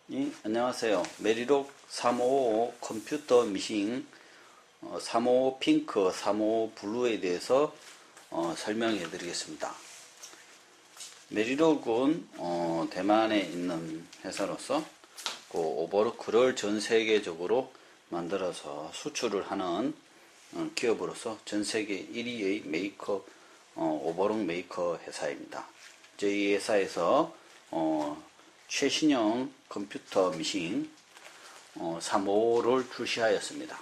안녕하세요. 메리록 355 컴퓨터 미싱 355 핑크, 355 블루에 대해서 설명해 드리겠습니다. 메리록은 대만에 있는 회사로서 그 오버로크를 전 세계적으로 만들어서 수출을 하는 기업으로서 전 세계 1위의 메이커 오버록 메이커 회사입니다. 저희 회사에서 최신형 컴퓨터 미싱 355를 출시하였습니다.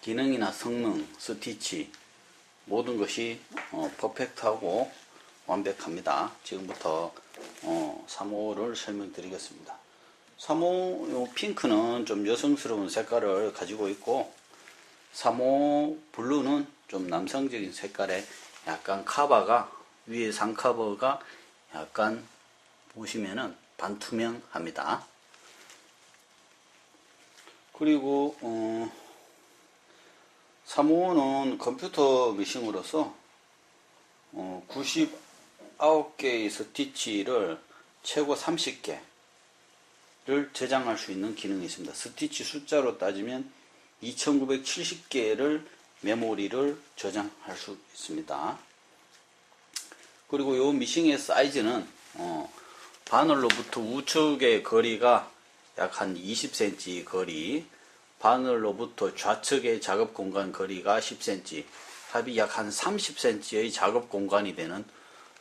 기능이나 성능, 스티치 모든 것이 퍼펙트하고 완벽합니다. 지금부터 355를 설명드리겠습니다. 355 핑크는 좀 여성스러운 색깔을 가지고 있고 355 블루는 좀 남성적인 색깔의 약간 카바가 위에 상카버가 약간 보시면은 반투명합니다. 그리고 355는 컴퓨터 미싱으로서 99개의 스티치를 최고 30개를 저장할 수 있는 기능이 있습니다. 스티치 숫자로 따지면 2970개를 메모리를 저장할 수 있습니다. 그리고 이 미싱의 사이즈는 바늘로부터 우측의 거리가 약 한 20cm 거리, 바늘로부터 좌측의 작업 공간 거리가 10cm, 합이 약 한 30cm의 작업 공간이 되는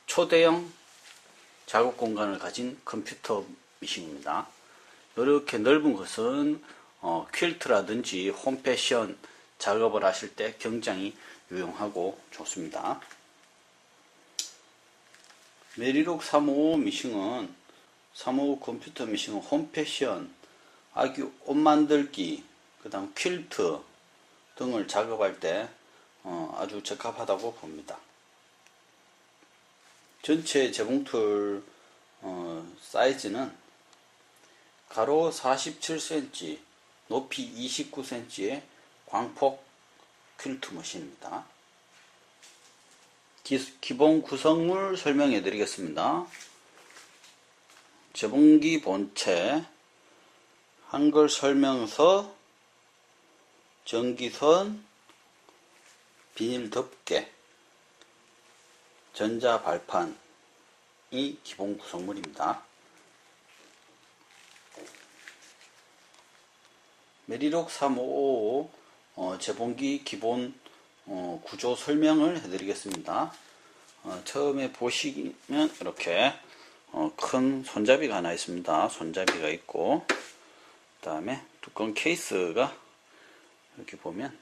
초대형 작업 공간을 가진 컴퓨터 미싱입니다. 이렇게 넓은 것은 퀼트라든지 홈패션 작업을 하실 때 굉장히 유용하고 좋습니다. 메리록 355 미싱은 355 컴퓨터 미싱은 홈패션, 아기 옷 만들기, 그 다음 퀼트 등을 작업할 때 아주 적합하다고 봅니다. 전체 재봉틀 사이즈는 가로 47cm, 높이 29cm의 광폭 퀼트 머신입니다. 기본 구성물 설명해 드리겠습니다. 재봉기 본체, 한글 설명서, 전기선, 비닐 덮개, 전자 발판이 기본 구성물입니다. 메리록 355 재봉기 기본 구조 설명을 해드리겠습니다. 처음에 보시면 이렇게 큰 손잡이가 하나 있습니다. 손잡이가 있고, 그 다음에 뚜껑 케이스가 이렇게 보면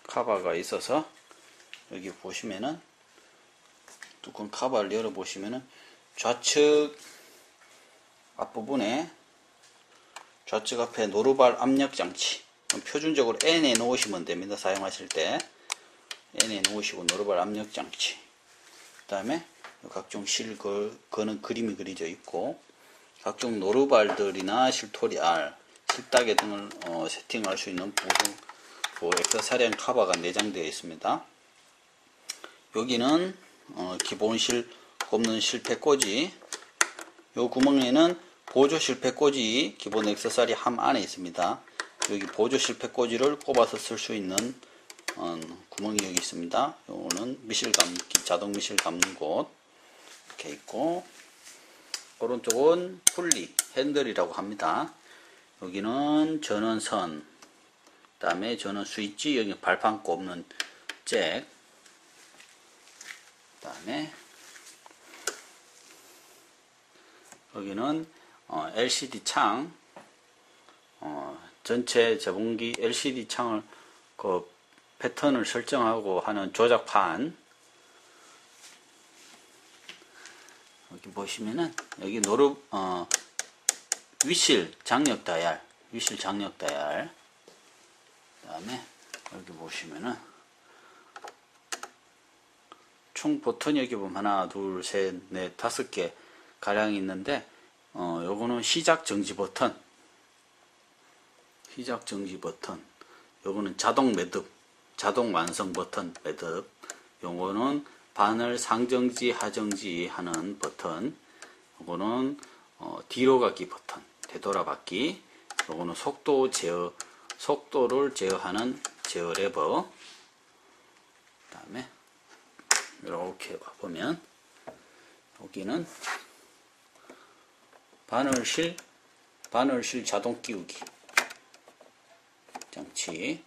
카바가 있어서, 여기 보시면은 뚜껑 카바를 열어 보시면은 좌측 앞부분에 좌측 앞에 노루발 압력 장치, 표준적으로 N에 놓으시면 됩니다. 사용하실 때 N에 놓으시고 노루발 압력 장치, 그 다음에 각종 실 거는 그림이 그려져 있고, 각종 노루발들이나 실토리알, 실따개 등을 세팅할 수 있는 액세서리한 카바가 내장되어 있습니다. 여기는 기본 실 꼽는 실패꽂이, 요 구멍에는 보조 실패꽂이 기본 액세서리 함 안에 있습니다. 여기 보조 실패꽂이를 꼽아서 쓸 수 있는 구멍이 여기 있습니다. 요거는 미실 감기, 자동 미실 감는 곳 이렇게 있고, 오른쪽은 풀리, 핸들이라고 합니다. 여기는 전원선, 그 다음에 전원 스위치, 여기 발판 꼽는 잭, 그 다음에 여기는 LCD 창, 전체 재봉기 LCD 창을 그 패턴을 설정하고 하는 조작판, 여기 보시면은 여기 위실 장력 다이얼, 그 다음에 여기 보시면은 총 버튼이 여기 보면 하나, 둘, 셋, 넷, 5개 가량 있는데, 요거는 시작 정지 버튼, 요거는 자동 매듭, 자동 완성 버튼 매듭, 요거는 바늘 상정지 하정지 하는 버튼, 요거는 뒤로 가기 버튼, 되돌아받기. 요거는 속도를 제어하는 제어 레버. 그 다음에 이렇게 보면 여기는 바늘실 자동 끼우기 장치.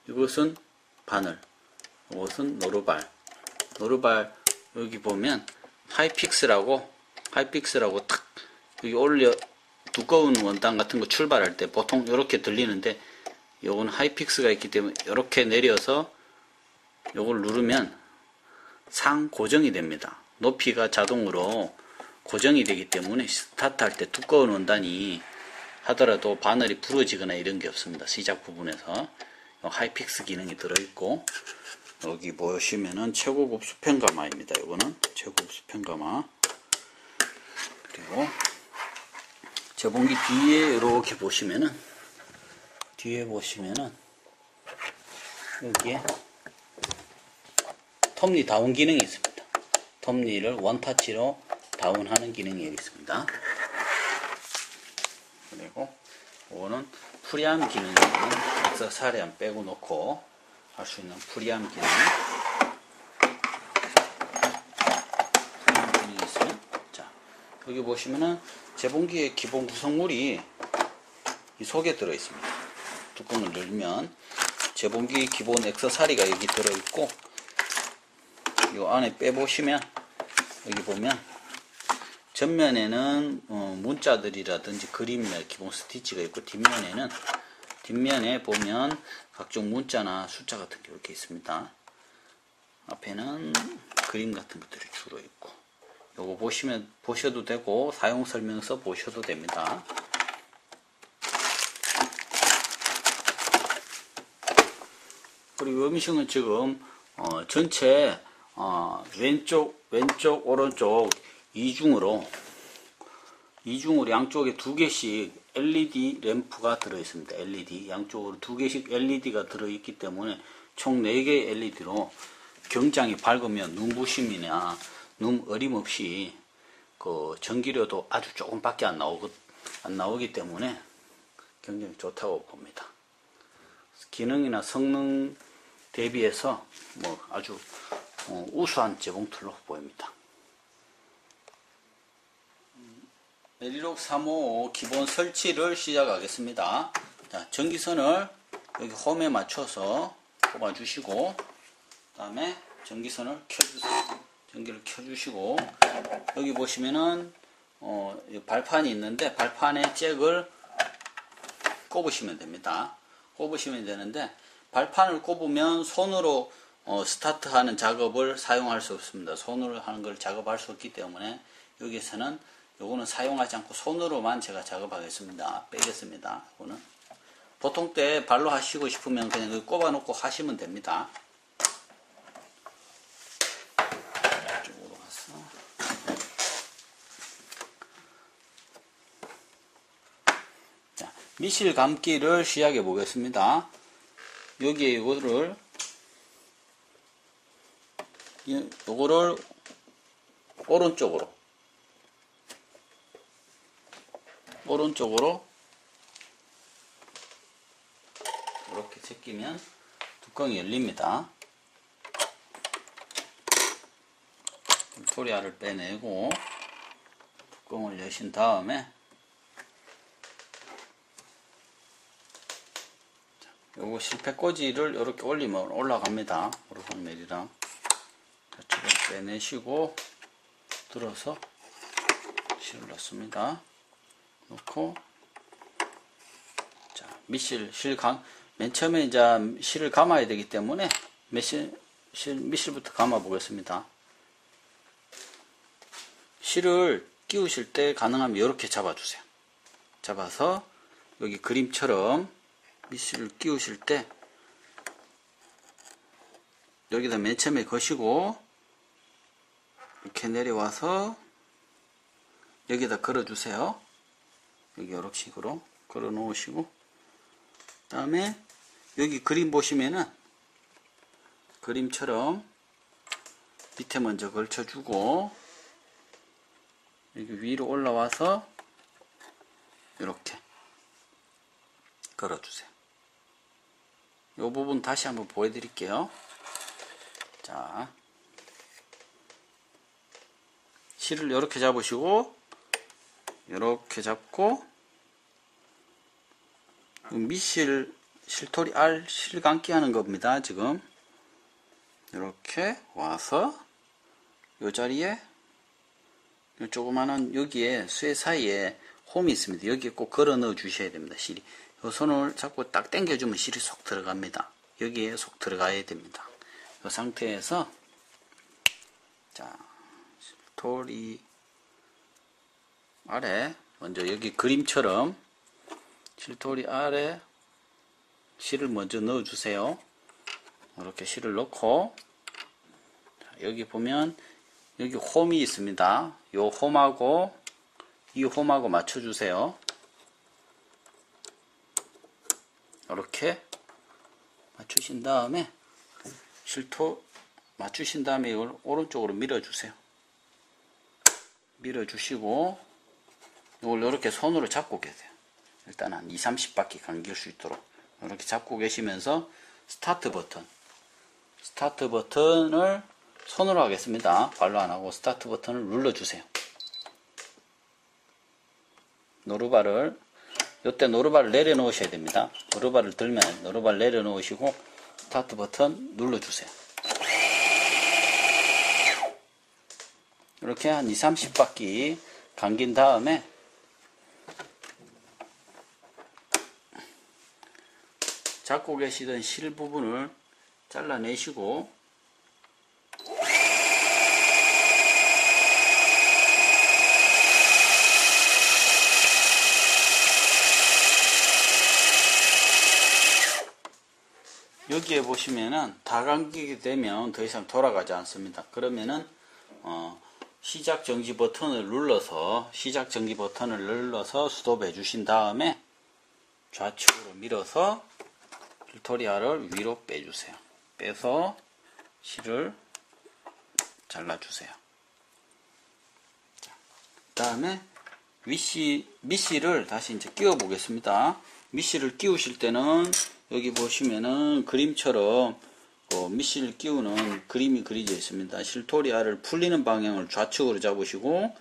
이것은 바늘, 이것은 노루발. 여기 보면 하이픽스라고 탁 여기 올려 두꺼운 원단 같은 거 출발할 때 보통 이렇게 들리는데, 요건 하이픽스가 있기 때문에 이렇게 내려서 요걸 누르면 상 고정이 됩니다. 높이가 자동으로 고정이 되기 때문에 스타트 할 때 두꺼운 원단이 하더라도 바늘이 부러지거나 이런 게 없습니다. 시작 부분에서 하이픽스 기능이 들어있고, 여기 보시면은 최고급 수평가마입니다. 이거는 최고급 수평가마. 그리고 제봉기 뒤에 이렇게 보시면은 여기에 톱니 다운 기능이 있습니다. 톱니를 원타치로 다운하는 기능이 여기 있습니다. 그리고 이거는 프리암 기능이 있는 액세서리함 빼고 놓고 할 수 있는 프리암 기능이 있어요. 자, 여기 보시면은 제봉기의 기본 구성물이 이 속에 들어 있습니다. 뚜껑을 열면 제봉기 기본 액세서리가 여기 들어 있고, 이 안에 빼보시면 여기 보면 전면에는 문자들이라든지 그림의 기본 스티치가 있고, 뒷면에 보면 각종 문자나 숫자 같은 게 이렇게 있습니다. 앞에는 그림 같은 것들이 주로 있고, 요거 보셔도 되고 사용 설명서 보셔도 됩니다. 그리고 이 음식은 지금 전체 왼쪽 오른쪽 이중으로 양쪽에 2개씩 LED 램프가 들어있습니다. LED 양쪽으로 2개씩 LED가 들어있기 때문에 총 4개의 LED로 경장이 밝으면 눈부심이나 눈 어림없이 그 전기료도 아주 조금밖에 안 나오기 때문에 굉장히 좋다고 봅니다. 기능이나 성능 대비해서 아주 우수한 재봉틀로 보입니다. 메리록 355 기본 설치를 시작하겠습니다. 자, 전기선을 여기 홈에 맞춰서 꼽아주시고, 그 다음에 전기선을 켜주세요. 전기를 켜주시고, 여기 보시면은 발판이 있는데 발판에 잭을 꼽으시면 됩니다. 꼽으시면 되는데, 발판을 꼽으면 손으로 스타트하는 작업을 사용할 수 없습니다. 손으로 하는 걸 작업할 수 없기 때문에 여기서는 요거는 사용하지 않고 손으로만 제가 작업하겠습니다. 빼겠습니다. 이거는 보통 때 발로 하시고 싶으면 그냥 꼽아 놓고 하시면 됩니다. 이쪽으로 가서 자, 미실 감기를 시작해 보겠습니다. 여기에 요거를 오른쪽으로 이렇게 제끼면 뚜껑이 열립니다. 토리아를 빼내고 뚜껑을 여신 다음에 요거 실패꽂이를 이렇게 올리면 올라갑니다. 오르막내리랑 저쪽을 빼내시고 들어서 실을 넣습니다. 넣고, 자, 맨 처음에 이제 실을 감아야 되기 때문에 밑실부터 감아 보겠습니다. 실을 끼우실 때 가능하면 이렇게 잡아주세요. 잡아서 여기 그림처럼 밑실을 끼우실 때 여기다 맨 처음에 거시고 이렇게 내려와서 여기다 걸어주세요. 여기 이렇게 식으로 걸어 놓으시고, 그 다음에 여기 그림 보시면은 그림처럼 밑에 먼저 걸쳐주고, 여기 위로 올라와서 이렇게 걸어주세요. 이 부분 다시 한번 보여드릴게요. 자, 실을 이렇게 잡으시고 이렇게 잡고 밑실 실토리 알 실 감기 하는 겁니다. 지금 이렇게 와서 이 자리에 이 조그마한 여기에 쇠 사이에 홈이 있습니다. 여기에 꼭 걸어 넣어 주셔야 됩니다. 실이 이 손을 잡고 딱 당겨주면 실이 쏙 들어갑니다. 여기에 쏙 들어가야 됩니다. 이 상태에서 자, 실토리 아래 먼저 여기 그림처럼 실토리 아래 실을 먼저 넣어 주세요. 이렇게 실을 넣고 여기 보면 여기 홈이 있습니다. 이 홈하고 이 홈하고 맞춰 주세요. 이렇게 맞추신 다음에 실토 맞추신 다음에 이걸 오른쪽으로 밀어 주세요. 밀어 주시고 이걸 이렇게 손으로 잡고 계세요. 일단 한 20-30바퀴 감길 수 있도록 이렇게 잡고 계시면서 스타트 버튼을 손으로 하겠습니다. 발로 안 하고 스타트 버튼을 눌러주세요. 노루발을 이때 노루발을 내려놓으셔야 됩니다. 노루발을 들면 노루발 내려놓으시고 스타트 버튼 눌러주세요. 이렇게 한 20-30바퀴 감긴 다음에 잡고 계시던 실 부분을 잘라내시고 여기에 보시면은 다 감기게 되면 더 이상 돌아가지 않습니다. 그러면은 시작 정지 버튼을 눌러서 스톱해 주신 다음에 좌측으로 밀어서 튜토리얼을 위로 빼주세요. 빼서 실을 잘라주세요. 그 다음에 밑실을 다시 이제 끼워 보겠습니다. 밑실을 끼우실 때는 여기 보시면은 그림처럼 밑실을 끼우는 그림이 그려져 있습니다. 실토리알을 풀리는 방향을 좌측으로 잡으시고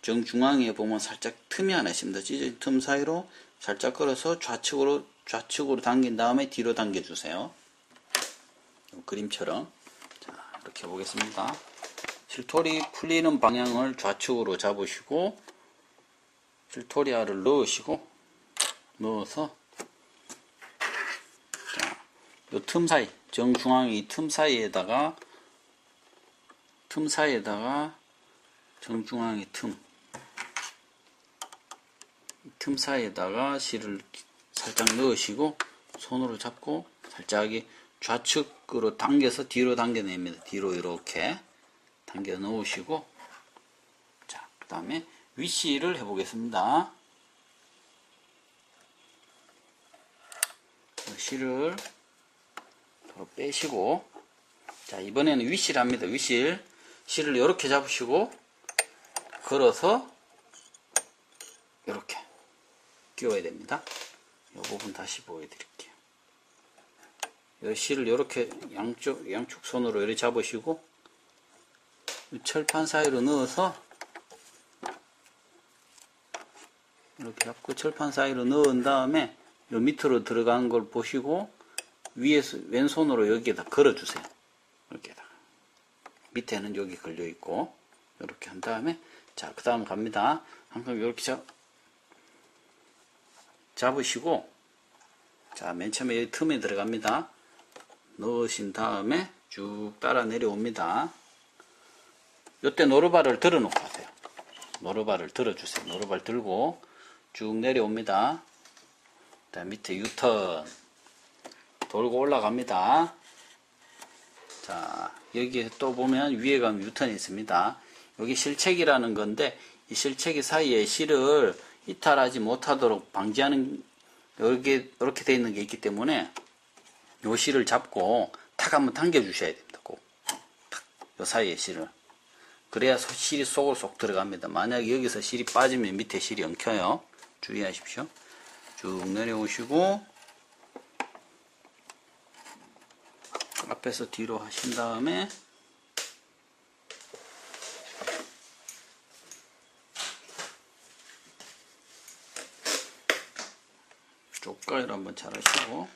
정중앙에 보면 살짝 틈이 하나 있습니다. 찢어진 틈 사이로 살짝 걸어서 좌측으로 당긴 다음에 뒤로 당겨주세요. 그림처럼. 자, 이렇게 해보겠습니다. 실토리 풀리는 방향을 좌측으로 잡으시고 실토리알을 넣어서 자, 요 틈 사이, 정중앙 이 틈 사이에다가 정중앙의 틈 사이에다가 실을 살짝 넣으시고 손으로 잡고 살짝 좌측으로 당겨서 뒤로 당겨냅니다. 뒤로 이렇게 당겨 놓으시고 자, 그 다음에 윗실을 해보겠습니다. 실을 바로 빼시고 자, 이번에는 윗실 합니다. 실을 이렇게 잡으시고 걸어서 이렇게 끼워야 됩니다. 이 부분 다시 보여드릴게요. 이 실을 이렇게 양쪽 손으로 이렇게 잡으시고 철판 사이로 넣어서 이렇게 잡고 철판 사이로 넣은 다음에 요 밑으로 들어간 걸 보시고 위에서 왼손으로 여기에다 걸어주세요. 이렇게다가 밑에는 여기 걸려 있고 이렇게 한 다음에 자, 그 다음 갑니다. 항상 이렇게 잡으시고 자, 맨 처음에 여기 틈에 들어갑니다. 넣으신 다음에 쭉 따라 내려옵니다. 이때 노루발을 들어놓고 하세요. 노루발을 들어주세요. 노루발 들고 쭉 내려옵니다. 자, 밑에 유턴 돌고 올라갑니다. 자, 여기 또 보면 위에 가면 유턴이 있습니다. 여기 실책이라는 건데 이 실책이 사이에 실을 이탈하지 못하도록 방지하는 이렇게 되어 있는 게 있기 때문에 요 실을 잡고 탁 한번 당겨 주셔야 됩니다. 꼭 탁, 요 사이에 실을 그래야 실이 속으로 쏙 들어갑니다. 만약에 여기서 실이 빠지면 밑에 실이 엉켜요. 주의하십시오. 쭉 내려오시고 앞에서 뒤로 하신 다음에 쪽가위로 한번 자르시고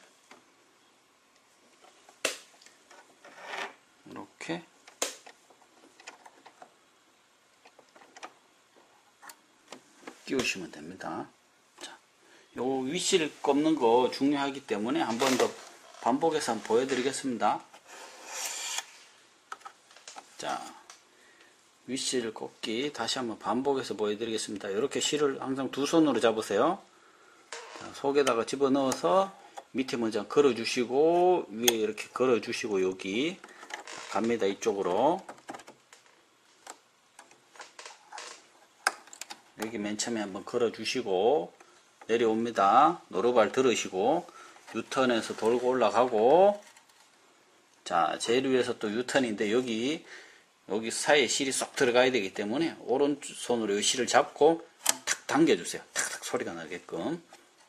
이렇게 끼우시면 됩니다. 자, 요 윗실 꼽는 거 중요하기 때문에 한 번 더 반복해서 한번 보여드리겠습니다. 자, 윗실 꼽기 다시 한번 반복해서 보여드리겠습니다. 이렇게 실을 항상 두 손으로 잡으세요. 자, 속에다가 집어넣어서 밑에 먼저 걸어주시고 위에 이렇게 걸어주시고 여기 갑니다. 이쪽으로 여기 맨 처음에 한번 걸어주시고 내려옵니다. 노루발 들으시고 유턴해서 돌고 올라가고 자 제일 위에서 또 유턴인데 여기 사이에 실이 쏙 들어가야 되기 때문에 오른손으로 이 실을 잡고 탁 당겨주세요. 탁탁 소리가 나게끔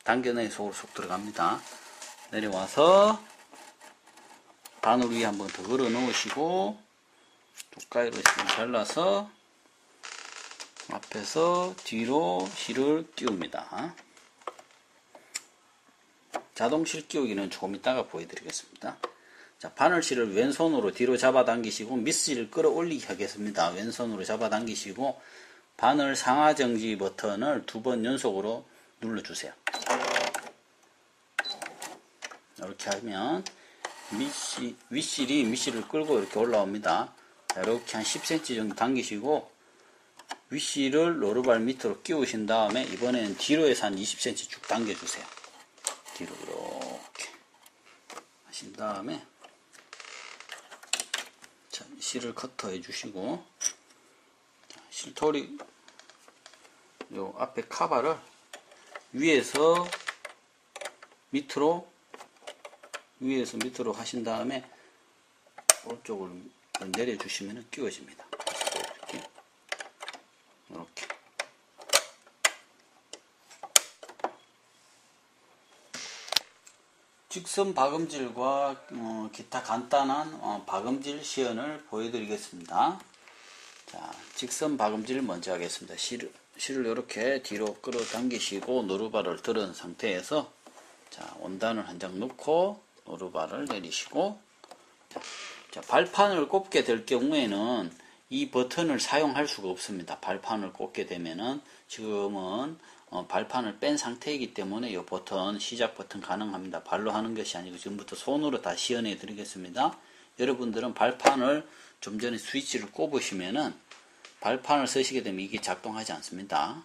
당겨내야 속으로 쏙 들어갑니다. 내려와서 바늘 위에 한번 더 걸어 놓으시고 쪽가위로 잘라서 앞에서 뒤로 실을 끼웁니다. 자동실 끼우기는 조금 이따가 보여드리겠습니다. 자, 바늘실을 왼손으로 뒤로 잡아당기시고 밑실을 끌어올리게 하겠습니다. 왼손으로 잡아당기시고 바늘 상하정지 버튼을 2번 연속으로 눌러주세요. 이렇게 하면 윗실이 밑실을 끌고 이렇게 올라옵니다. 자, 이렇게 한 10cm 정도 당기시고 윗실을 노루발 밑으로 끼우신 다음에 이번에는 뒤로에서 한 20cm 쭉 당겨주세요. 뒤로 이렇게 하신 다음에 자, 실을 커터 해주시고 실토리 요 앞에 카바를 위에서 밑으로 하신 다음에 오른쪽으로 내려주시면 끼워집니다. 이렇게 직선 박음질과 기타 간단한 박음질 시연을 보여드리겠습니다. 자, 직선 박음질 먼저 하겠습니다. 실을 이렇게 뒤로 끌어당기시고 노루발을 들은 상태에서 자, 원단을 한 장 넣고 노루발을 내리시고 자, 발판을 꼽게 될 경우에는 이 버튼을 사용할 수가 없습니다. 발판을 꽂게 되면은 지금은 발판을 뺀 상태이기 때문에 이 버튼, 시작 버튼 가능합니다. 발로 하는 것이 아니고 지금부터 손으로 다 시연해 드리겠습니다. 여러분들은 발판을 좀 전에 스위치를 꼽으시면은 발판을 쓰시게 되면 이게 작동하지 않습니다.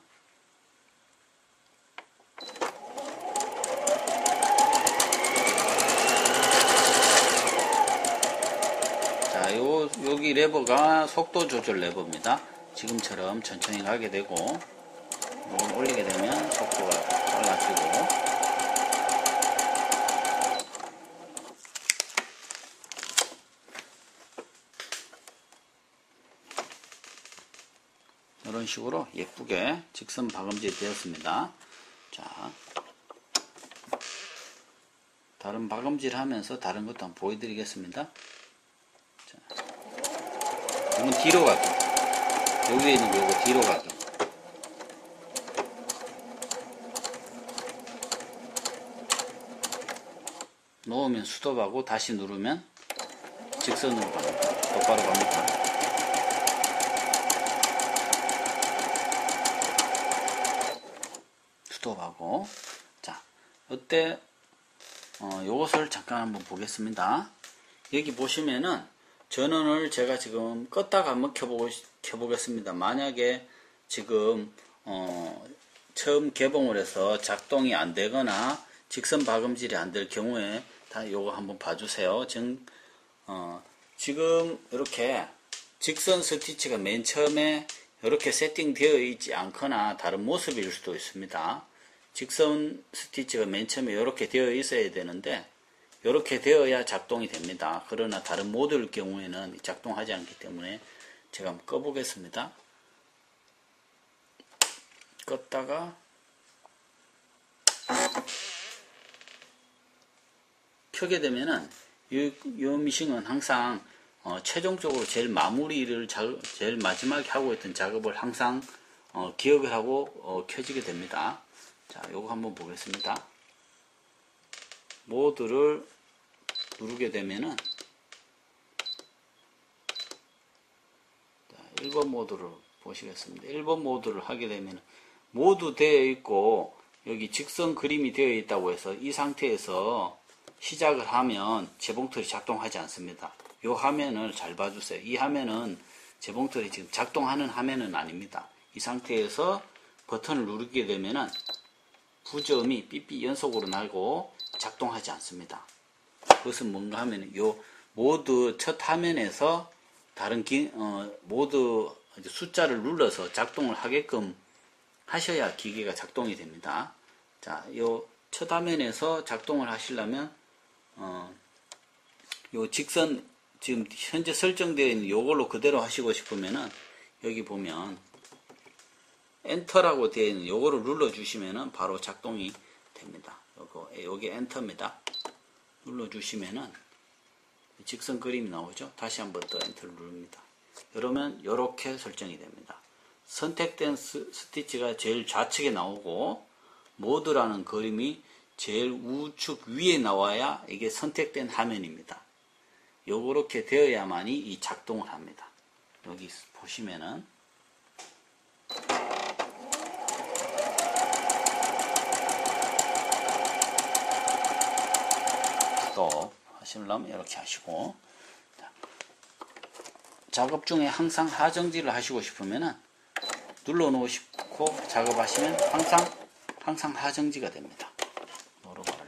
자, 여기 레버가 속도 조절 레버입니다. 지금처럼 천천히 가게 되고 이걸 올리게 되면 속도가 빨라지고 이런 식으로 예쁘게 직선 박음질이 되었습니다. 자, 다른 박음질 하면서 다른 것도 한번 보여드리겠습니다. 자, 이건 뒤로 가기. 여기에 있는 거 이거 뒤로 가기. 놓으면 스톱하고 다시 누르면 직선으로 갑니다. 똑바로 갑니다. 스톱하고 자, 이때 요것을 잠깐 한번 보겠습니다. 여기 보시면은 전원을 제가 지금 껐다가 한번 켜보겠습니다. 만약에 지금 처음 개봉을 해서 작동이 안 되거나 직선 박음질이 안 될 경우에 다 요거 한번 봐주세요. 지금 이렇게 직선 스티치가 맨 처음에 이렇게 세팅되어 있지 않거나 다른 모습일 수도 있습니다. 직선 스티치가 맨 처음에 이렇게 되어 있어야 되는데 이렇게 되어야 작동이 됩니다. 그러나 다른 모드일 경우에는 작동하지 않기 때문에 제가 한번 꺼보겠습니다. 껐다가 켜게 되면은 요 미싱은 항상 최종적으로 제일 마무리를 제일 마지막에 하고 있던 작업을 항상 기억을 하고 켜지게 됩니다. 자, 요거 한번 보겠습니다. 모드를 누르게 되면은 1번 모드를 보시겠습니다. 1번 모드를 하게 되면 모두 되어 있고 여기 직선 그림이 되어 있다고 해서 이 상태에서 시작을 하면 재봉틀이 작동하지 않습니다. 이 화면을 잘 봐주세요. 이 화면은 재봉틀이 지금 작동하는 화면은 아닙니다. 이 상태에서 버튼을 누르게 되면은 부저음이 삐삐 연속으로 나고 작동하지 않습니다. 그것은 뭔가 하면 요 모드 첫 화면에서 다른 모드 숫자를 눌러서 작동을 하게끔 하셔야 기계가 작동이 됩니다. 자, 요 첫 화면에서 작동을 하시려면 요 직선 지금 현재 설정되어 있는 요걸로 그대로 하시고 싶으면은 여기 보면 엔터라고 되어 있는 요거를 눌러 주시면은 바로 작동이 됩니다. 요게 엔터입니다. 눌러 주시면은 직선 그림이 나오죠. 다시 한번 더 엔터를 누릅니다. 그러면 요렇게 설정이 됩니다. 선택된 스티치가 제일 좌측에 나오고 모드라는 그림이 제일 우측 위에 나와야 이게 선택된 화면입니다. 요렇게 되어야만이 이 작동을 합니다. 여기 보시면은 또 하시려면 이렇게 하시고, 작업 중에 항상 하정지를 하시고 싶으면은 눌러 놓으시고 작업하시면 항상 하정지가 됩니다. 노로바를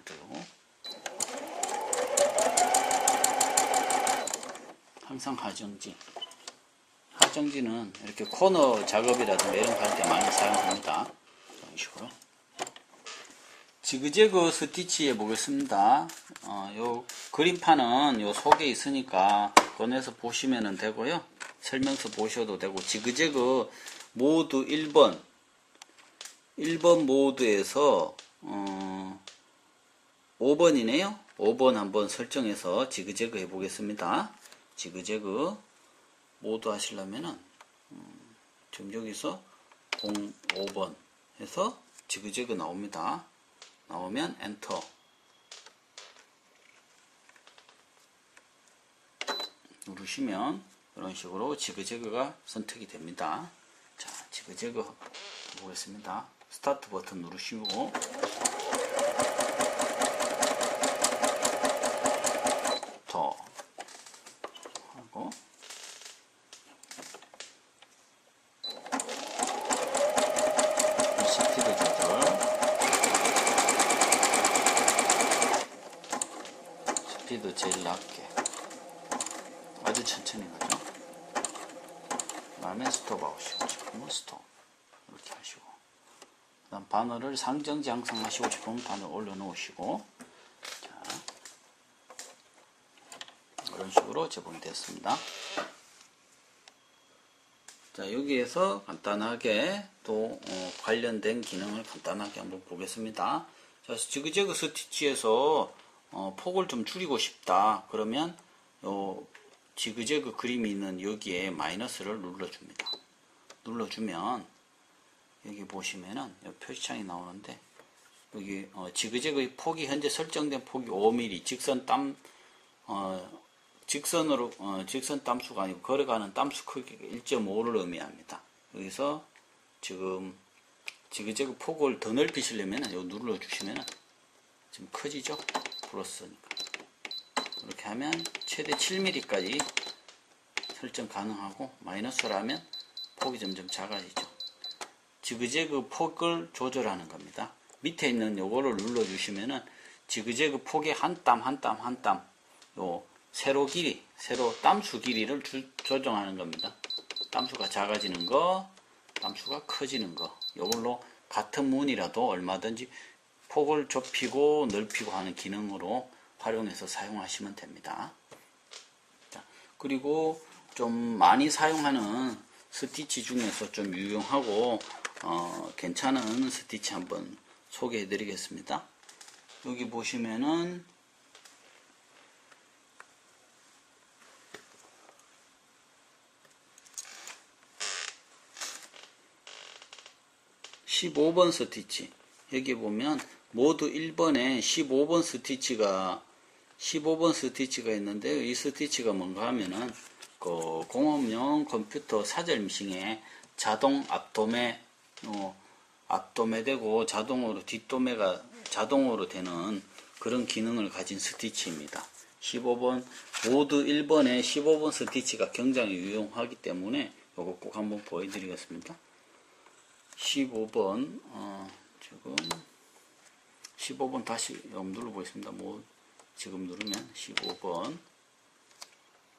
항상 하정지는 이렇게 코너 작업이라든가 이런 거 할 때 많이 사용합니다. 이런 식으로 지그재그 스티치 해보겠습니다. 요 그림판은 요 속에 있으니까 꺼내서 보시면 되고요. 설명서 보셔도 되고, 지그재그 모드 1번 모드에서 5번이네요. 5번 한번 설정해서 지그재그 해보겠습니다. 지그재그 모드 하시려면은 지금 여기서 05번 해서 지그재그 나옵니다. 나오면 엔터 누르시면 이런 식으로 지그재그가 선택이 됩니다. 자, 지그재그 보겠습니다. 스타트 버튼 누르시고 더 하고 스피드 조절, 스피드 제일 낮게, 아주 천천히 가죠. 그 다음에 스톱 하시고 싶으면 스톱 이렇게 하시고, 그 다음 바늘을 상정지 항상 하시고 싶으면 바늘 올려놓으시고, 자, 이런 식으로 재봉이 됐습니다. 자, 여기에서 간단하게 또 관련된 기능을 간단하게 한번 보겠습니다. 자, 지그재그 스티치에서 폭을 좀 줄이고 싶다 그러면 요 지그재그 그림이 있는 여기에 마이너스를 눌러줍니다. 눌러주면 여기 보시면은 여기 표시창이 나오는데, 여기 지그재그의 폭이 현재 설정된 폭이 5mm, 직선 땀수가 아니고 걸어가는 땀수 크기가 1.5를 의미합니다. 여기서 지금 지그재그 폭을 더 넓히시려면 이거 눌러주시면 지금 커지죠? 플러스니까. 이렇게 하면 최대 7mm까지 설정 가능하고, 마이너스라면 폭이 점점 작아지죠. 지그재그 폭을 조절하는 겁니다. 밑에 있는 요거를 눌러주시면은 지그재그 폭의 한 땀 요 세로 땀수 길이를 조정하는 겁니다. 땀수가 작아지는 거, 땀수가 커지는 거, 이걸로 같은 문이라도 얼마든지 폭을 좁히고 넓히고 하는 기능으로 활용해서 사용하시면 됩니다. 자, 그리고 좀 많이 사용하는 스티치 중에서 좀 유용하고 괜찮은 스티치 한번 소개해 드리겠습니다. 여기 보시면은 15번 스티치, 여기 보면 모두 1번에 15번 스티치가 있는데, 이 스티치가 뭔가 하면은 그 공업용 컴퓨터 사절 미싱에 자동 앞도매 되고 자동으로 뒷도매가 자동으로 되는 그런 기능을 가진 스티치입니다. 15번 모두 1번에 15번 스티치가 굉장히 유용하기 때문에 이거 꼭 한번 보여드리겠습니다. 15번 지금 15번 다시 눌러보겠습니다. 지금 누르면 15번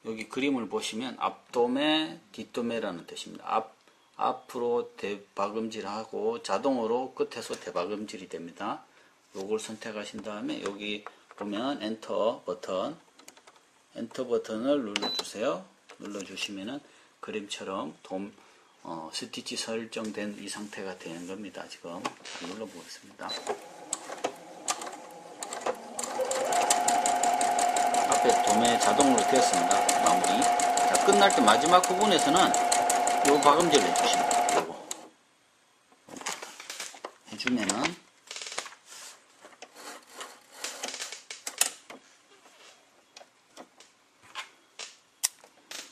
여기 그림을 보시면 앞도매 뒷도매라는 뜻입니다. 앞으로 대박음질하고 자동으로 끝에서 대박음질이 됩니다. 요걸 선택하신 다음에 여기 보면 엔터 버튼을 눌러주세요. 눌러주시면은 그림처럼 스티치 설정된 이 상태가 되는 겁니다. 지금 눌러보겠습니다. 앞에 도매 자동으로 되었습니다. 마무리. 자, 끝날 때 마지막 부분에서는 요 박음질 해주십니다. 요거 해주면은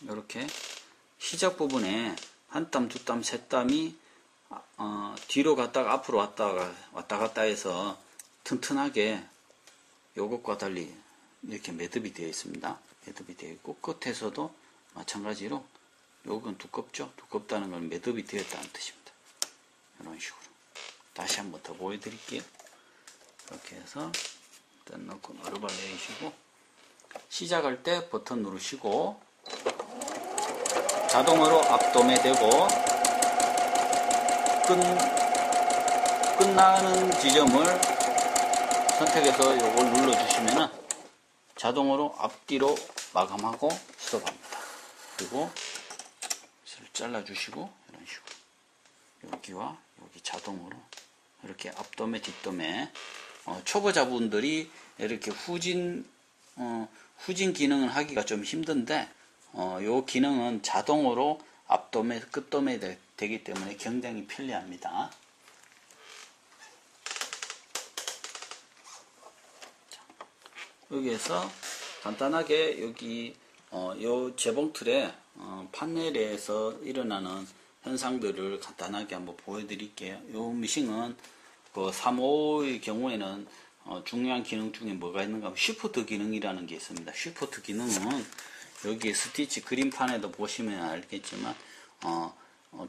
이렇게 시작 부분에 한 땀, 두 땀, 세 땀이 뒤로 갔다가 앞으로 왔다 갔다 해서 튼튼하게 요것과 달리 이렇게 매듭이 되어 있습니다. 매듭이 되어 있고 끝에서도 마찬가지로 요건 두껍죠? 두껍다는 건 매듭이 되었다는 뜻입니다. 이런 식으로 다시 한번 더 보여드릴게요. 이렇게 해서 일단 넣고 어루발 내리시고 시작할 때 버튼 누르시고 자동으로 앞도매 되고 끝나는 지점을 선택해서 요걸 눌러주시면은 자동으로 앞뒤로 마감하고 스톱합니다. 그리고 잘라주시고 이런 식으로 여기와 여기 자동으로 이렇게 앞도매 뒷도매 초보자분들이 이렇게 후진 기능을 하기가 좀 힘든데 요 기능은 자동으로 앞도매 끝도매 되기 때문에 굉장히 편리합니다. 여기에서 간단하게 여기 요 재봉 틀에 판넬에서 일어나는 현상들을 간단하게 한번 보여드릴게요. 요 미싱은 그 3호의 경우에는 중요한 기능 중에 뭐가 있는가 하면 쉬프트 기능이라는 게 있습니다. 쉬프트 기능은 여기 스티치 그림판에도 보시면 알겠지만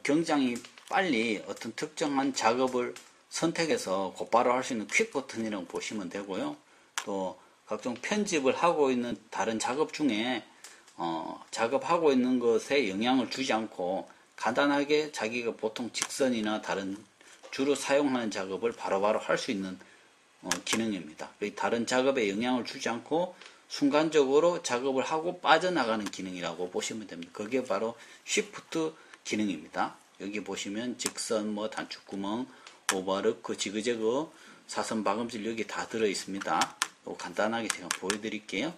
굉장히 빨리 어떤 특정한 작업을 선택해서 곧바로 할 수 있는 퀵 버튼이라고 보시면 되고요. 또 각종 편집을 하고 있는 다른 작업 중에 작업하고 있는 것에 영향을 주지 않고 간단하게 자기가 보통 직선이나 다른 주로 사용하는 작업을 바로바로 할 수 있는 기능입니다. 다른 작업에 영향을 주지 않고 순간적으로 작업을 하고 빠져나가는 기능이라고 보시면 됩니다. 그게 바로 쉬프트 기능입니다. 여기 보시면 직선, 단축구멍, 오버로크, 지그재그, 사선 박음질 여기 다 들어 있습니다. 간단하게 제가 보여드릴게요.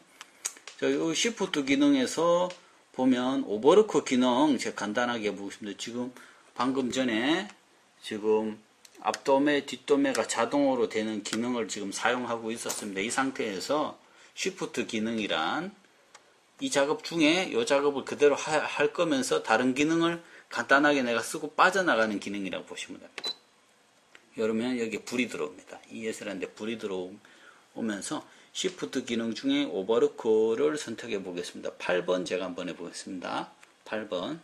이 쉬프트 기능에서 보면 오버로크 기능 제가 간단하게 보겠습니다. 지금 방금 전에 지금 앞도매, 뒷도매가 자동으로 되는 기능을 지금 사용하고 있었습니다. 이 상태에서 쉬프트 기능이란 이 작업 중에 이 작업을 그대로 할 거면서 다른 기능을 간단하게 내가 쓰고 빠져나가는 기능이라고 보시면 됩니다. 그러면 여기 불이 들어옵니다. ES라는데 불이 들어오면서 쉬프트 기능 중에 오버로크를 선택해 보겠습니다. 8번 제가 한번 해보겠습니다. 8번.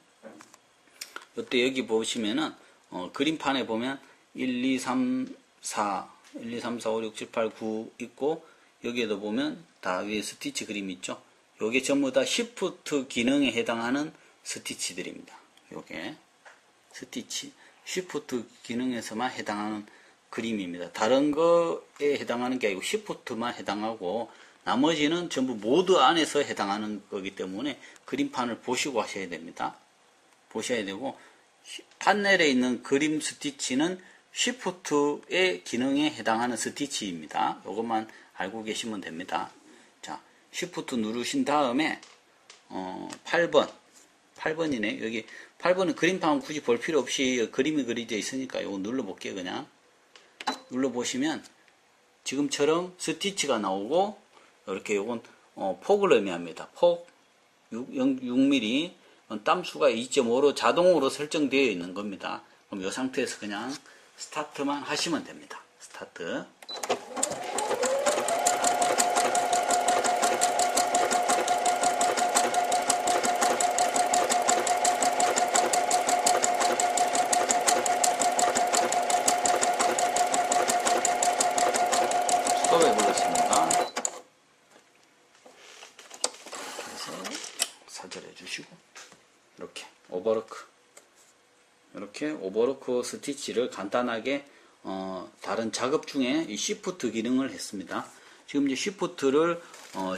이때 여기 보시면은 그림판에 보면 1, 2, 3, 4, 5, 6, 7, 8, 9 있고 여기에도 보면 다 위에 스티치 그림 있죠. 요게 전부 다 쉬프트 기능에 해당하는 스티치들입니다. 요게 스티치 쉬프트 기능에서만 해당하는 그림입니다. 다른 거에 해당하는 게 아니고 쉬프트만 해당하고 나머지는 전부 모드 안에서 해당하는 거기 때문에 그림판을 보시고 하셔야 됩니다. 보셔야 되고, 판넬에 있는 그림 스티치는 쉬프트의 기능에 해당하는 스티치입니다. 이것만 알고 계시면 됩니다. 자, 쉬프트 누르신 다음에 8번이네. 여기 8번은 그림판 굳이 볼 필요 없이 그림이 그려져 있으니까 이거 눌러볼게요. 그냥 눌러보시면 지금처럼 스티치가 나오고, 이렇게 요건 폭을 의미합니다. 폭 6mm, 땀수가 2.5로 자동으로 설정되어 있는 겁니다. 그럼 이 상태에서 그냥 스타트만 하시면 됩니다. 스타트. 스톱해 보겠습니다. 그래서 사절해 주시고, 이렇게 오버로크 스티치를 간단하게 다른 작업 중에 이 시프트 기능을 했습니다. 지금 이제 시프트를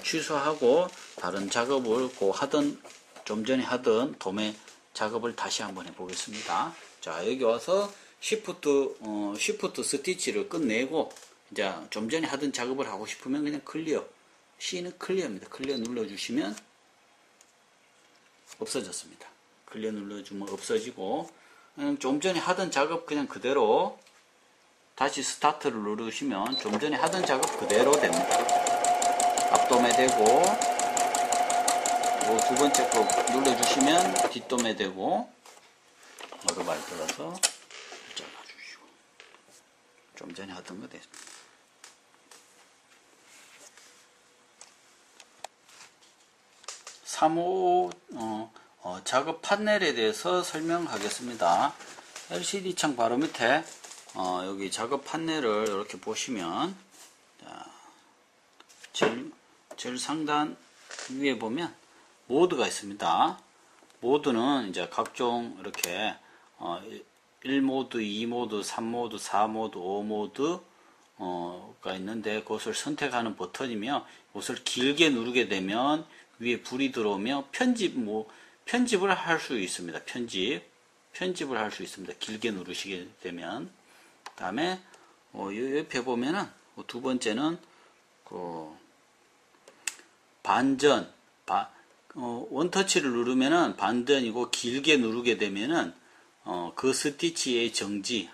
취소하고 다른 작업을 좀 전에 하던 도매 작업을 다시 한번 해보겠습니다. 자, 여기 와서 시프트 스티치를 끝내고, 이제 좀 전에 하던 작업을 하고 싶으면 그냥 클리어, C는 클리어입니다. 클리어 눌러주시면 없어졌습니다. 클리어 눌러주면 없어지고, 좀 전에 하던 작업 그냥 그대로 다시 스타트를 누르시면 좀 전에 하던 작업 그대로 됩니다. 앞도매 되고, 두 번째 거 눌러주시면 뒷도매 되고, 오르발 들어서 잘라주시고, 좀 전에 하던 거 됐습니다. 작업 판넬에 대해서 설명하겠습니다. LCD 창 바로 밑에 여기 작업 판넬을 이렇게 보시면, 제일 상단 위에 보면 모드가 있습니다. 모드는 이제 각종 이렇게 1모드, 2모드, 3모드, 4모드, 5모드가 있는데, 그것을 선택하는 버튼이며, 그것을 길게 누르게 되면 위에 불이 들어오며 편집을 할 수 있습니다. 편집을 할 수 있습니다. 길게 누르시게 되면. 그 다음에 옆에 보면은 두 번째는 반전, 원터치를 누르면은 반전이고, 길게 누르게 되면은 그 스티치의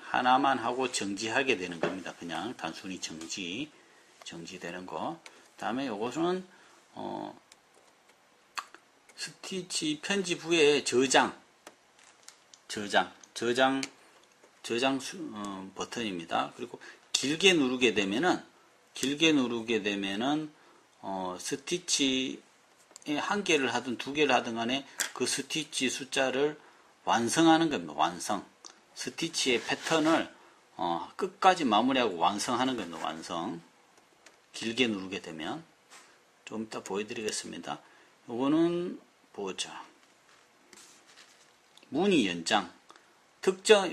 하나만 하고 정지하게 되는 겁니다. 그냥 단순히 정지되는 거. 그 다음에 이것은 스티치 편집 후에 저장 버튼입니다. 그리고 길게 누르게 되면은 스티치에 한 개를 하든 두 개를 하든 간에 그 스티치 숫자를 완성하는 겁니다. 완성. 스티치의 패턴을 끝까지 마무리하고 완성하는 겁니다. 완성. 길게 누르게 되면. 좀 이따 보여드리겠습니다. 요거는 보자. 무늬 연장. 특정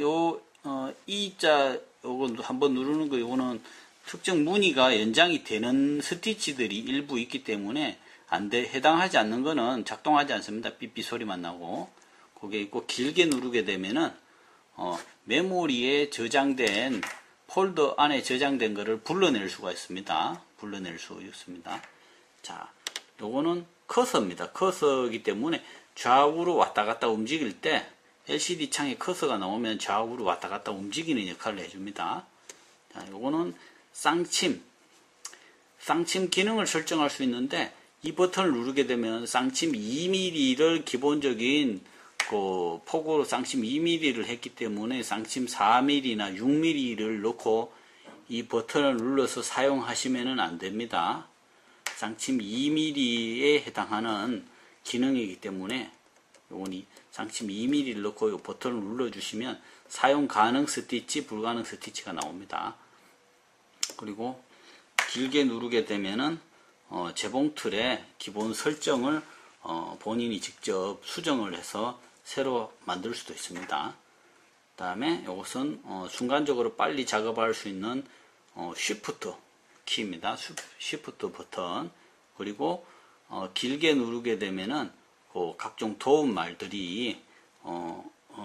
E자 요거 한번 누르는 거, 요거는 특정 무늬가 연장이 되는 스티치들이 일부 있기 때문에 해당하지 않는 거는 작동하지 않습니다. 삐삐 소리만 나고. 그게 있고, 길게 누르게 되면은 메모리에 저장된 폴더 안에 저장된 거를 불러낼 수가 있습니다. 자, 요거는 커서입니다. 커서이기 때문에 좌우로 왔다 갔다 움직일 때 LCD 창에 커서가 나오면 좌우로 왔다 갔다 움직이는 역할을 해줍니다. 자, 요거는 쌍침 기능을 설정할 수 있는데, 이 버튼을 누르게 되면 쌍침 2mm를 기본적인 폭으로 쌍침 2mm를 했기 때문에 쌍침 4mm나 6mm를 넣고 이 버튼을 눌러서 사용하시면 안 됩니다. 쌍침 2mm에 해당하는 기능이기 때문에 요거는 쌍침 2mm를 넣고 이 버튼을 눌러주시면 사용 가능 스티치, 불가능 스티치가 나옵니다. 그리고 길게 누르게 되면은 재봉 틀의 기본 설정을 본인이 직접 수정을 해서 새로 만들 수도 있습니다. 그 다음에 이것은 순간적으로 빨리 작업할 수 있는 쉬프트 키입니다. 쉬프트 버튼. 그리고 길게 누르게 되면은 그 각종 도움말들이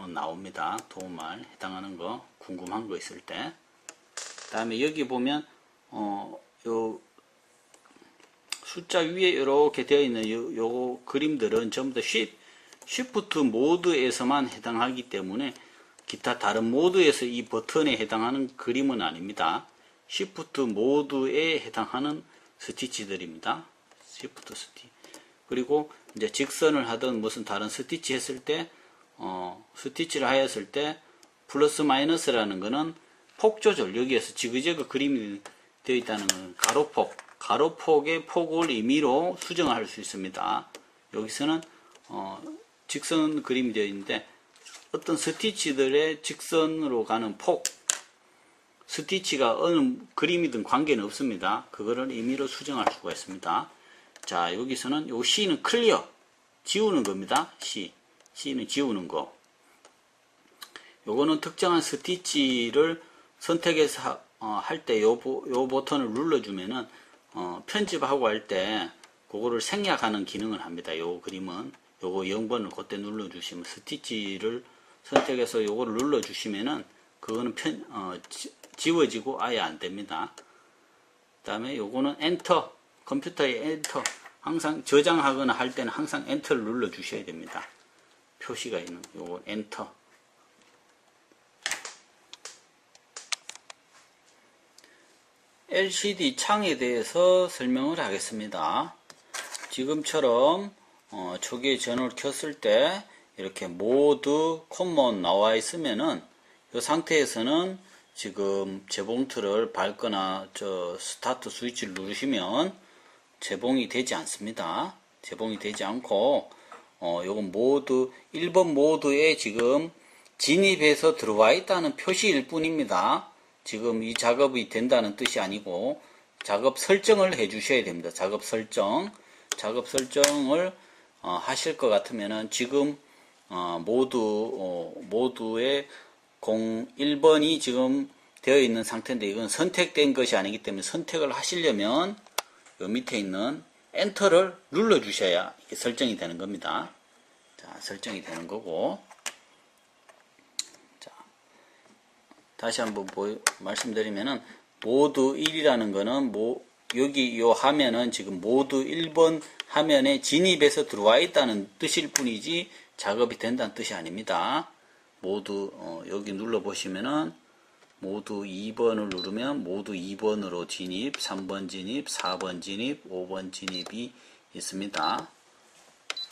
나옵니다. 도움말 해당하는 거 궁금한 거 있을 때. 그다음에 여기 보면 요 숫자 위에 이렇게 되어 있는 요 그림들은 전부 다 쉬프트 모드에서만 해당하기 때문에 기타 다른 모드에서 이 버튼에 해당하는 그림은 아닙니다. 쉬프트 모드에 해당하는 스티치들입니다. 쉬프트 스티치. 그리고 이제 직선을 하든 무슨 다른 스티치 했을 때, 스티치를 하였을 때, 플러스 마이너스라는 거는 폭 조절, 여기에서 지그재그 그림이 되어 있다는 건 가로폭의 폭을 임의로 수정할 수 있습니다. 여기서는, 직선 그림이 되어 있는데, 어떤 스티치들의 직선으로 가는 폭, 스티치가 어느 그림이든 관계는 없습니다. 그거를 임의로 수정할 수가 있습니다. 자, 여기서는 요 C는 클리어, 지우는 겁니다. C는 지우는 거. 요거는 특정한 스티치를 선택해서 할 때 요 버튼을 눌러주면은 편집하고 할 때 그거를 생략하는 기능을 합니다. 요 그림은 요거 0번을 그때 눌러주시면 스티치를 선택해서 요거를 눌러주시면은 그거는 지워지고 아예 안 됩니다. 그 다음에 요거는 엔터, 컴퓨터에 엔터, 항상 저장하거나 할 때는 항상 엔터를 눌러 주셔야 됩니다. 표시가 있는 요거 엔터. LCD 창에 대해서 설명을 하겠습니다. 지금처럼 초기에 전원을 켰을 때 이렇게 모드 콤먼 나와 있으면은 이 상태에서는 지금 재봉틀을 밟거나 스타트 스위치를 누르시면 재봉이 되지 않습니다. 재봉이 되지 않고 요건 모드 1번 모드에 지금 진입해서 들어와 있다는 표시일 뿐입니다. 지금 이 작업이 된다는 뜻이 아니고 작업 설정을 해 주셔야 됩니다. 작업 설정을 하실 것 같으면은 지금 모드에 1번이 지금 되어 있는 상태인데 이건 선택된 것이 아니기 때문에 선택을 하시려면 요 밑에 있는 엔터를 눌러 주셔야 이게 설정이 되는 겁니다. 자, 설정이 되는 거고. 자, 다시 한번 말씀드리면은 모드 1이라는 거는 여기 요 화면은 지금 모드 1번 화면에 진입해서 들어와 있다는 뜻일 뿐이지 작업이 된다는 뜻이 아닙니다. 모두 여기 눌러 보시면은 모드 2번을 누르면 모드 2번으로 진입, 3번 진입, 4번 진입, 5번 진입이 있습니다.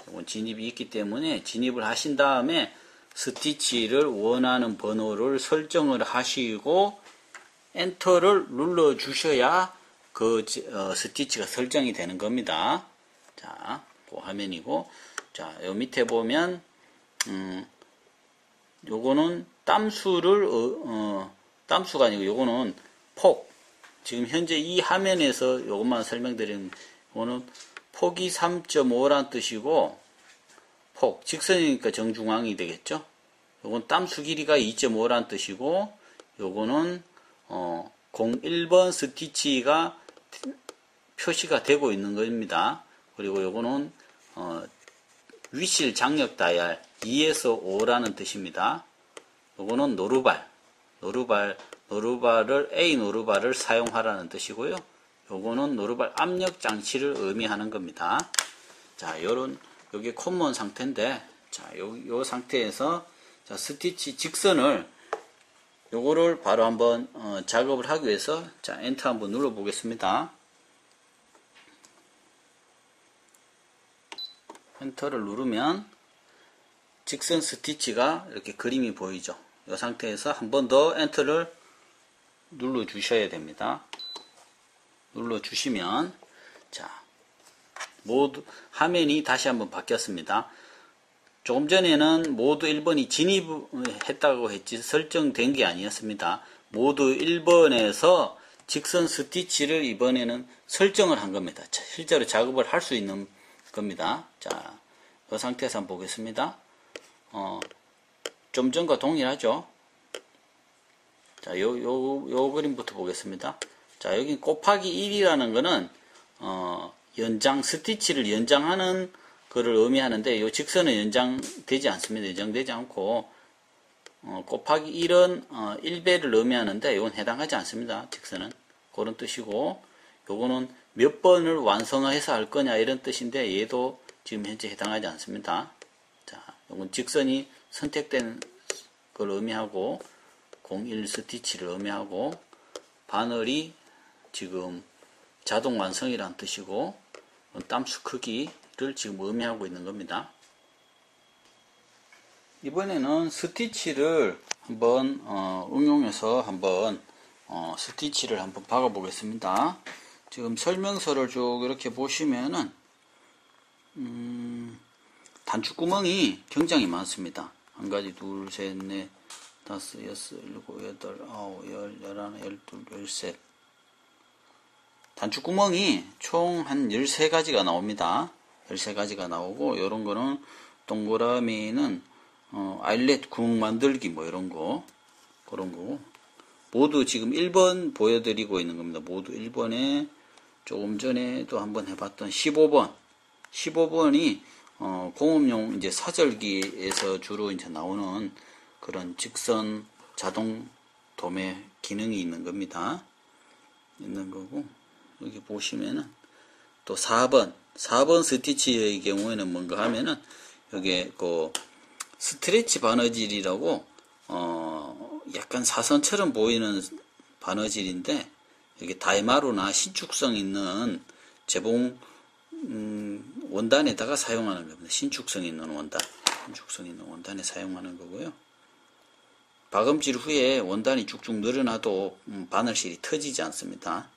이건 진입이 있기 때문에 진입을 하신 다음에 스티치를 원하는 번호를 설정을 하시고 엔터를 눌러 주셔야 그 스티치가 설정이 되는 겁니다. 자, 그 화면이고, 자, 요 밑에 보면 요거는 땀수가 아니고 요거는 폭. 지금 현재 이 화면에서 요것만 설명드리면 요거는 폭이 3.5란 뜻이고 폭, 직선이니까 정중앙이 되겠죠. 요건 땀수 길이가 2.5란 뜻이고 요거는 01번 스티치가 표시가 되고 있는 겁니다. 그리고 요거는 위실 장력 다이얼 2에서 5라는 뜻입니다. 요거는 A 노루발을 사용하라는 뜻이고요. 요거는 노루발 압력 장치를 의미하는 겁니다. 자, 요게 콤먼 상태인데, 자, 요 상태에서, 자, 스티치 직선을, 요거를 바로 한번, 작업을 하기 위해서, 자, 엔터 한번 눌러 보겠습니다. 엔터를 누르면, 직선 스티치가 이렇게 그림이 보이죠. 이 상태에서 한 번 더 엔터를 눌러 주셔야 됩니다. 눌러 주시면 자, 모드 화면이 다시 한번 바뀌었습니다. 조금 전에는 모드 1번이 진입했다고 했지 설정된 게 아니었습니다. 모드 1번에서 직선 스티치를 이번에는 설정을 한 겁니다. 자, 실제로 작업을 할 수 있는 겁니다. 자, 이 상태에서 한번 보겠습니다. 좀 전과 동일하죠. 자, 요 그림부터 보겠습니다. 자, 여기 곱하기 1이라는 거는, 연장, 스티치를 연장하는 것을 의미하는데, 이 직선은 연장되지 않습니다. 연장되지 않고, 곱하기 1은 1배를 의미하는데, 이건 해당하지 않습니다. 직선은. 그런 뜻이고, 요거는 몇 번을 완성해서 할 거냐, 이런 뜻인데, 얘도 지금 현재 해당하지 않습니다. 자, 요건 직선이 선택된 걸 의미하고, 01 스티치를 의미하고, 바늘이 지금 자동 완성이란 뜻이고, 땀수 크기를 지금 의미하고 있는 겁니다. 이번에는 스티치를 한번 응용해서 한번 스티치를 한번 박아 보겠습니다. 지금 설명서를 쭉 이렇게 보시면은 단추구멍이 굉장히 많습니다. 한 가지, 둘, 셋, 넷, 다섯, 여섯, 일곱, 여덟, 아홉, 열, 열하나, 열둘, 열셋. 단추구멍이 총 한 13가지가 나옵니다. 13가지가 나오고, 요런 거는 동그라미는 아일렛 구멍 만들기 뭐 이런 거, 그런 거고. 모두 지금 1번 보여드리고 있는 겁니다. 모두 1번에 조금 전에도 한번 해봤던 15번. 15번이 공업용 이제 사절기에서 주로 이제 나오는 그런 직선 자동 도매 기능이 있는 겁니다. 있는 거고, 여기 보시면은 또 4번 스티치의 경우에는 뭔가 하면은 여기에 그 스트레치 바느질이라고 약간 사선처럼 보이는 바느질인데, 여기 다이마루나 신축성 있는 재봉 원단에다가 사용하는 겁니다. 신축성 있는 원단에 사용하는 거고요. 박음질 후에 원단이 쭉쭉 늘어나도 바늘실이 터지지 않습니다.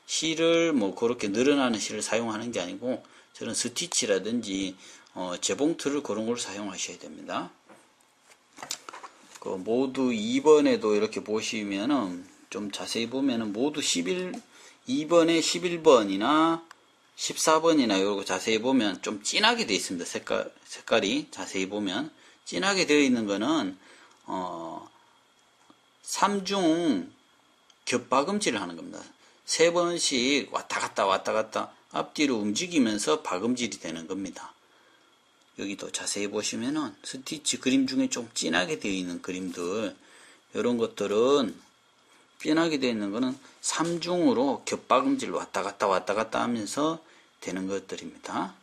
실을 뭐 그렇게 늘어나는 실을 사용하는 게 아니고, 저는 스티치라든지 재봉틀을 그런 걸 사용하셔야 됩니다. 그 모두 2번에도 이렇게 보시면은 좀 자세히 보면은 모두 2번에 11번이나 14번이나 이러고 자세히 보면 좀 진하게 되어 있습니다. 색깔이 자세히 보면 진하게 되어 있는 거는 3중 겹박음질을 하는 겁니다. 3번씩 왔다 갔다 앞뒤로 움직이면서 박음질이 되는 겁니다. 여기도 자세히 보시면은 스티치 그림 중에 좀 진하게 되어 있는 그림들, 이런 것들은 진하게 되어 있는 거는 3중으로 겹박음질 왔다 갔다 하면서 되는 것들입니다.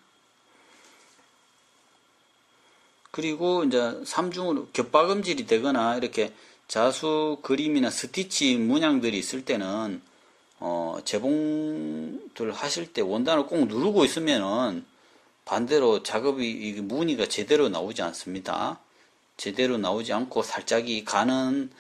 그리고 이제 3중으로 겹박음질이 되거나 이렇게 자수 그림이나 스티치 문양들이 있을 때는 재봉들 하실 때 원단을 꼭 누르고 있으면은 반대로 작업이 무늬가 제대로 나오지 않습니다. 제대로 나오지 않고 살짝이 가는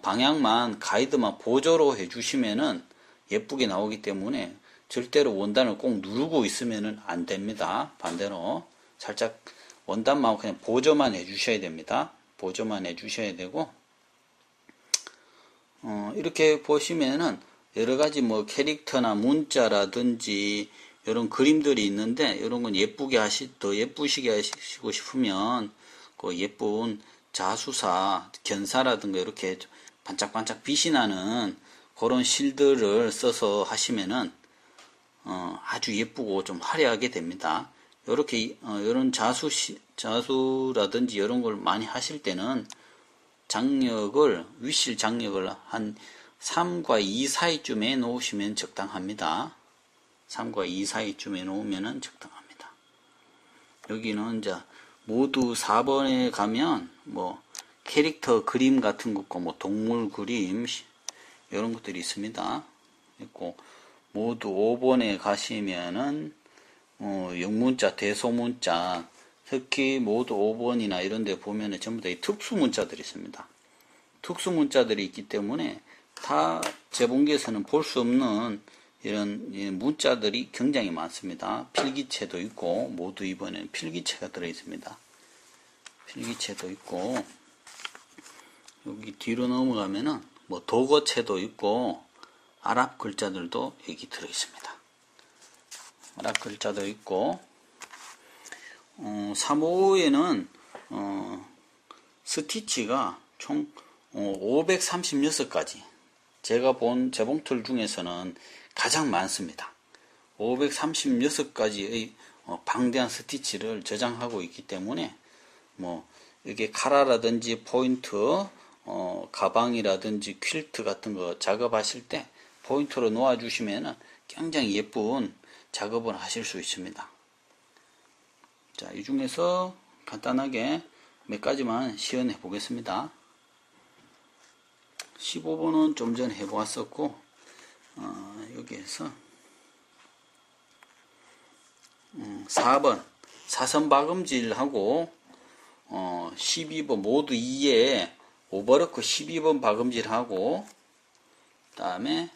방향만 가이드만 보조로 해주시면은 예쁘게 나오기 때문에 절대로 원단을 꼭 누르고 있으면은 안 됩니다. 반대로 살짝 원단만 그냥 보조만 해주셔야 됩니다. 보조만 해주셔야 되고, 이렇게 보시면은 여러 가지 뭐 캐릭터나 문자라든지 이런 그림들이 있는데, 이런 건 더 예쁘시게 하시고 싶으면 그 예쁜 자수사, 견사라든가 이렇게 반짝반짝 빛이 나는 그런 실들을 써서 하시면은 아주 예쁘고 좀 화려하게 됩니다. 이렇게 이런 자수라든지 이런 걸 많이 하실 때는 윗실 장력을 한 3과 2 사이쯤에 놓으시면 적당합니다. 3과 2 사이쯤에 놓으면 적당합니다. 여기는 이제 모두 4번에 가면 뭐 캐릭터 그림 같은 것과 뭐 동물 그림 이런 것들이 있습니다. 있고, 모두 5번에 가시면은 영문자, 대소문자, 특히 모두 5번이나 이런 데 보면은 전부 다 특수문자들이 있습니다. 특수문자들이 있기 때문에 다 재봉기에서는 볼 수 없는 이런 문자들이 굉장히 많습니다. 필기체도 있고, 모두 이번에는 필기체가 들어있습니다. 필기체도 있고, 여기 뒤로 넘어가면은 뭐 도거체도 있고, 아랍 글자들도 여기 들어있습니다. 아랍 글자도 있고, 3호에는 스티치가 총 536가지, 제가 본 재봉틀 중에서는 가장 많습니다. 536가지의 방대한 스티치를 저장하고 있기 때문에 뭐 이게 카라라든지 포인트, 가방이라든지 퀼트 같은 거 작업하실 때 포인트로 놓아 주시면 굉장히 예쁜 작업을 하실 수 있습니다. 자, 이 중에서 간단하게 몇 가지만 시연해 보겠습니다. 15번은 좀 전에 해보았었고, 여기에서 4번 사선 박음질하고 12번 모두 2에 오버로크 12번 박음질하고, 그 다음에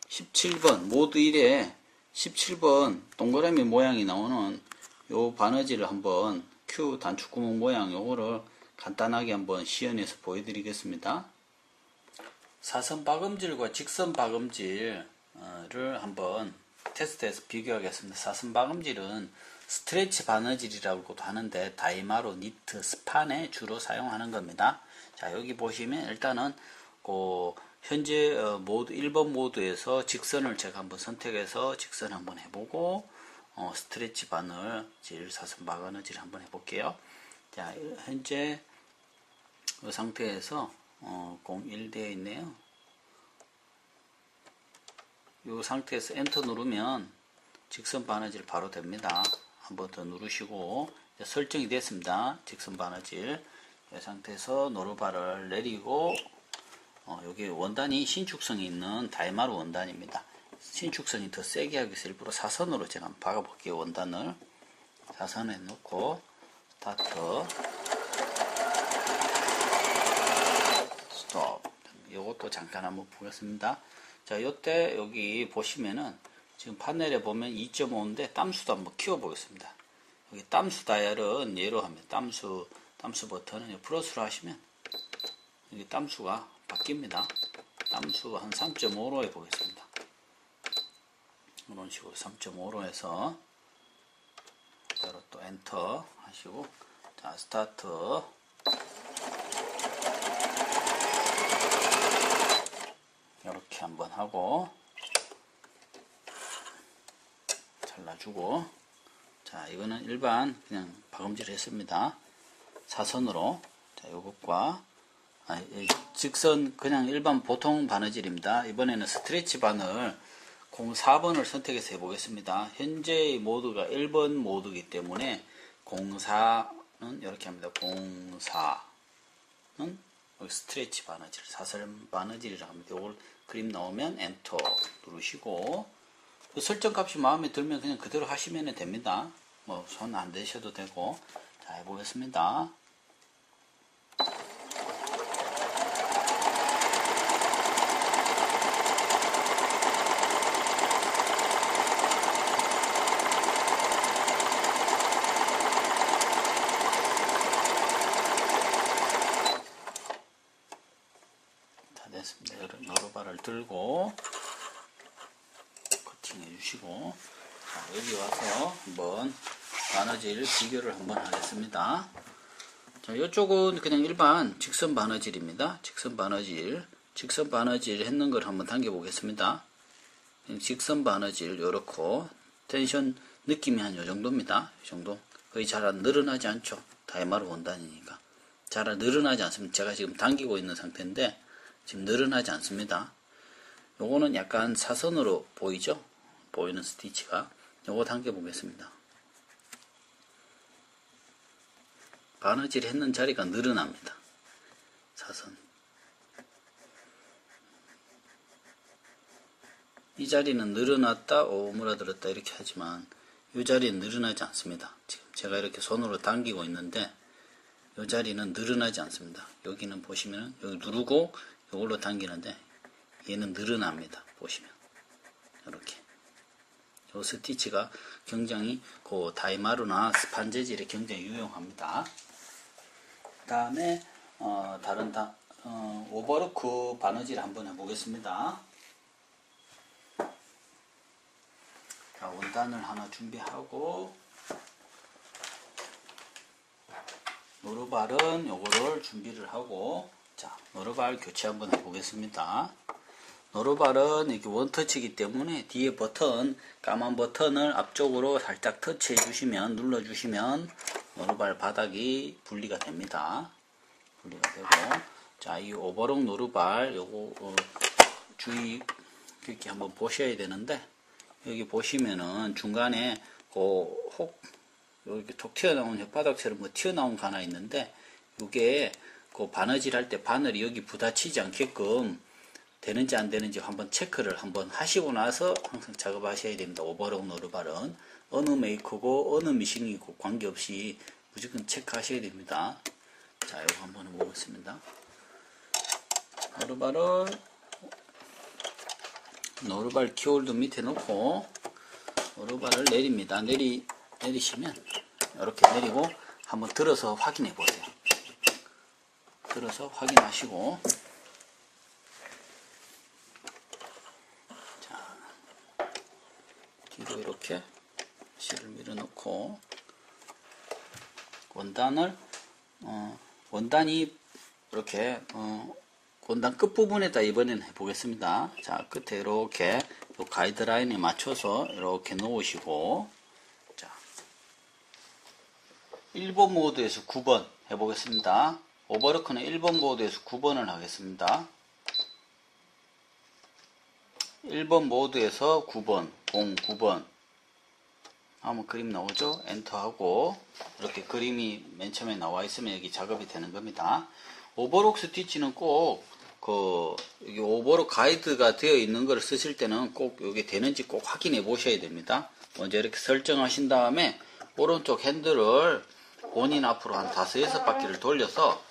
17번 모두 1에 17번 동그라미 모양이 나오는 요 바느질을 한번 Q 단축구멍 모양 요거를 간단하게 한번 시연해서 보여드리겠습니다. 사선 박음질과 직선 박음질을 한번 테스트해서 비교하겠습니다. 사선 박음질은 스트레치 바느질이라고도 하는데 다이마로, 니트, 스판에 주로 사용하는 겁니다. 자, 여기 보시면 일단은 현재 모드 1번 모드에서 직선을 제가 한번 선택해서 직선 한번 해보고 스트레치 바느질, 사선 바느질 한번 해볼게요. 자, 현재 이 상태에서 01 되어 있네요. 이 상태에서 엔터 누르면 직선 바느질 바로 됩니다. 한번 더 누르시고 설정이 됐습니다. 직선 바느질. 이 상태에서 노루바를 내리고 여기 원단이 신축성이 있는 다이마루 원단입니다. 신축성이 더 세게 하기 위해서 일부러 사선으로 제가 한번 박아볼게요. 원단을 사선에 넣고 스타트, 스톱. 이것도 잠깐 한번 보겠습니다. 자, 요때 여기 보시면은 지금 파넬에 보면 2.5인데 땀수도 한번 키워 보겠습니다. 여기 땀수 다이얼은 예로 하면 땀수 버튼은 플러스로 하시면 여기 땀수가 바뀝니다. 땀수 한 3.5로 해보겠습니다. 이런 식으로 3.5로 해서 그대로 또 엔터 하시고, 자, 스타트, 이렇게 한번 하고 잘라주고, 자, 이거는 일반 그냥 박음질 했습니다. 사선으로. 자, 요것과 직선 그냥 일반 보통 바느질입니다. 이번에는 스트레치 바늘 04번을 선택해서 해보겠습니다. 현재의 모드가 1번 모드이기 때문에 04는 이렇게 합니다. 04는 스트레치 바느질, 사선 바느질이라고 합니다. 이걸 그림 나오면 엔터 누르시고, 설정 값이 마음에 들면 그냥 그대로 하시면 됩니다. 뭐 손 안 대셔도 되고. 자, 해보겠습니다. 됐습니다. 노루발을 들고 커팅해 주시고, 자, 여기 와서 한번 바느질 비교를 한번 하겠습니다. 자, 이쪽은 그냥 일반 직선 바느질입니다. 직선 바느질 했는 걸 한번 당겨 보겠습니다. 직선 바느질 요렇고 텐션 느낌이 한 요 정도입니다. 이 정도. 거의 잘 안 늘어나지 않죠. 다이마루 원단이니까 잘 늘어나지 않습니다. 제가 지금 당기고 있는 상태인데 지금 늘어나지 않습니다. 요거는 약간 사선으로 보이죠? 보이는 스티치가. 요거 당겨 보겠습니다. 바느질 했는 자리가 늘어납니다. 사선. 이 자리는 늘어났다, 오므라들었다 이렇게 하지만 이 자리는 늘어나지 않습니다. 지금 제가 이렇게 손으로 당기고 있는데 이 자리는 늘어나지 않습니다. 여기는 보시면 여기 누르고 이걸로 당기는데 얘는 늘어납니다. 보시면 이렇게 이 스티치가 굉장히 그 다이마루나 스판 재질에 굉장히 유용합니다. 그 다음에 다른 오버로크 바느질 한번 해보겠습니다. 자, 원단을 하나 준비하고 노루발은 요거를 준비를 하고, 자, 노루발 교체 한번 해보겠습니다. 노루발은 이렇게 원터치이기 때문에 뒤에 버튼, 까만 버튼을 앞쪽으로 살짝 터치해 주시면, 눌러 주시면 노루발 바닥이 분리가 됩니다. 분리가 되고, 자, 이 오버록 노루발 요거 주의 깊게 한번 보셔야 되는데, 여기 보시면은 중간에 이렇게 톡 튀어나온 혓바닥처럼 뭐 튀어나온 거 하나 있는데, 이게 바느질 할 때 바늘이 여기 부딪히지 않게끔 되는지 안 되는지 한번 체크를 한번 하시고 나서 항상 작업하셔야 됩니다. 오버록 노루발은 어느 메이커고 어느 미싱이고 관계없이 무조건 체크하셔야 됩니다. 자, 이거 한번 해보겠습니다. 노루발 키홀더 밑에 놓고 노루발을 내립니다. 내리시면 이렇게 내리고 한번 들어서 확인해 보세요. 들어서 확인하시고, 자, 뒤로 이렇게 실을 밀어넣고 원단이 이렇게 원단 끝부분에다 이번에는 해보겠습니다. 자, 끝에 이렇게 가이드라인에 맞춰서 이렇게 놓으시고, 자, 1번 모드에서 9번 해보겠습니다. 오버로크는 1번 모드에서 9번을 하겠습니다. 1번 모드에서 9번, 9번 하면 그림 나오죠? 엔터하고 이렇게 그림이 맨 처음에 나와 있으면 여기 작업이 되는 겁니다. 오버록 스티치는 꼭 여기 오버록 가이드가 되어 있는 걸 쓰실 때는 꼭 여기 되는지 꼭 확인해 보셔야 됩니다. 먼저 이렇게 설정하신 다음에 오른쪽 핸들을 본인 앞으로 한 5-6바퀴를 돌려서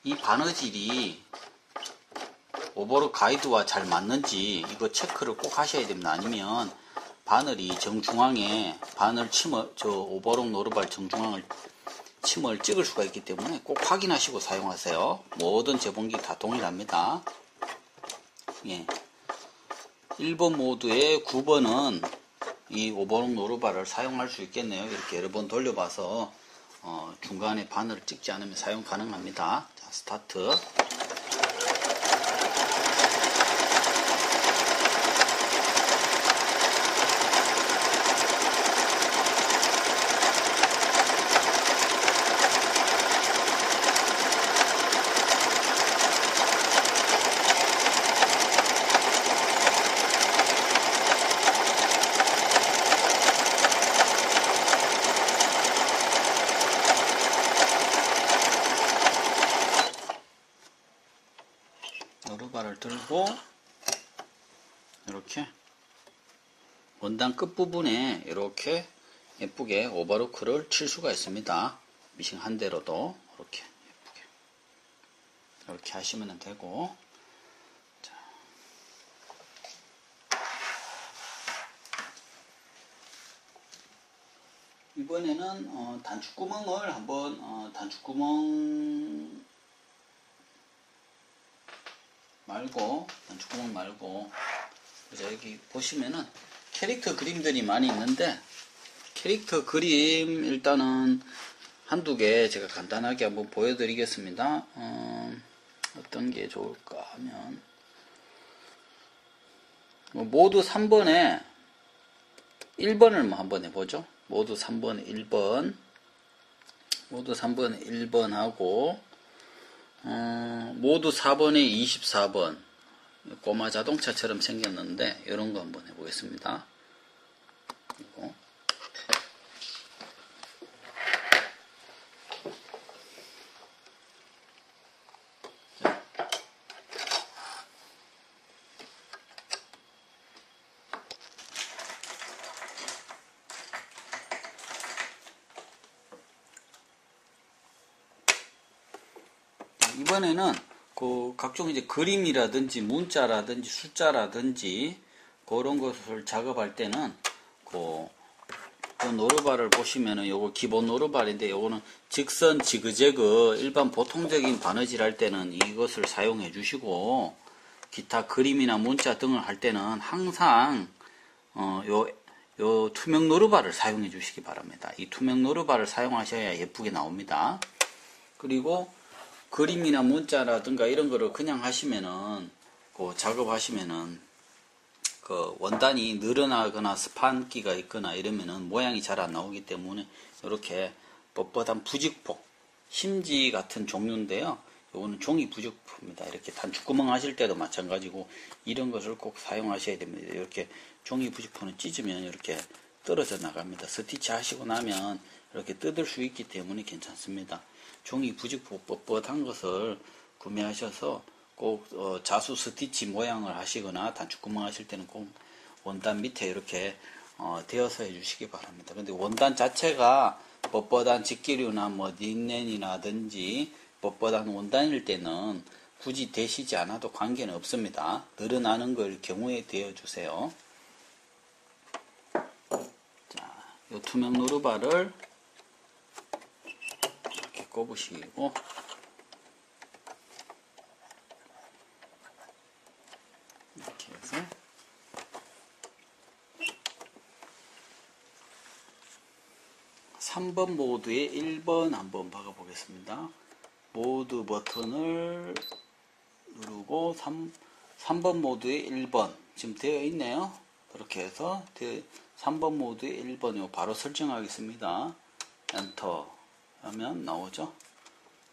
이 바느질이 오버록 가이드와 잘 맞는지 이거 체크를 꼭 하셔야 됩니다. 아니면 바늘이 정중앙에 오버록 노루발 정중앙을 침을 찍을 수가 있기 때문에 꼭 확인하시고 사용하세요. 모든 재봉기 다 동일합니다. 예. 1번 모드의 9번은 이 오버록 노루발을 사용할 수 있겠네요. 이렇게 여러 번 돌려봐서 중간에 바늘을 찍지 않으면 사용 가능합니다. 자, 스타트. 노루발을 들고 이렇게 원단 끝부분에 이렇게 예쁘게 오버로크를 칠 수가 있습니다. 미싱 한 대로도 이렇게 예쁘게 이렇게 하시면 되고, 자, 이번에는 단축구멍을 한번 단축구멍 말고 여기 보시면은 캐릭터 그림들이 많이 있는데, 캐릭터 그림 일단은 한두 개 제가 간단하게 한번 보여드리겠습니다. 어떤 게 좋을까 하면 모두 3번에 1번을 한번 해보죠. 모두 3번에 1번 하고 모두 4번에 24번 꼬마 자동차처럼 생겼는데 이런 거 한번 해보겠습니다. 그리고 이번에는 각종 이제 그림이라든지 문자라든지 숫자라든지 그런 것을 작업할 때는 그 노루발을 보시면은 요거 기본 노루발인데 요거는 직선 지그재그 일반 보통적인 바느질 할 때는 이것을 사용해 주시고, 기타 그림이나 문자 등을 할 때는 항상 요 투명 노루발을 사용해 주시기 바랍니다. 이 투명 노루발을 사용하셔야 예쁘게 나옵니다. 그리고 그림이나 문자라든가 이런 거를 그냥 하시면은 그 작업하시면은 그 원단이 늘어나거나 스판기가 있거나 이러면은 모양이 잘 안 나오기 때문에 이렇게 뻣뻣한 부직포, 심지 같은 종류인데요. 요거는 종이 부직포입니다. 이렇게 단축구멍 하실 때도 마찬가지고 이런 것을 꼭 사용하셔야 됩니다. 이렇게 종이 부직포는 찢으면 이렇게 떨어져 나갑니다. 스티치 하시고 나면 이렇게 뜯을 수 있기 때문에 괜찮습니다. 종이 부직포 뻣뻣한 것을 구매하셔서 꼭 자수 스티치 모양을 하시거나 단축구멍 하실 때는 꼭 원단 밑에 이렇게 대어서 해주시기 바랍니다. 근데 원단 자체가 뻣뻣한 직기류나 뭐 린넨이라든지 뻣뻣한 원단일 때는 굳이 대시지 않아도 관계는 없습니다. 늘어나는 걸 경우에 대어주세요. 자, 이 투명 노루발을 이렇게 꼽으시고 이렇게 해서 3번 모드의 1번 한번 박아보겠습니다. 모드 버튼을 누르고 3번 모드의 1번 지금 되어 있네요. 그렇게 해서 3번 모드의 1번 바로 설정하겠습니다. 엔터 하면 나오죠.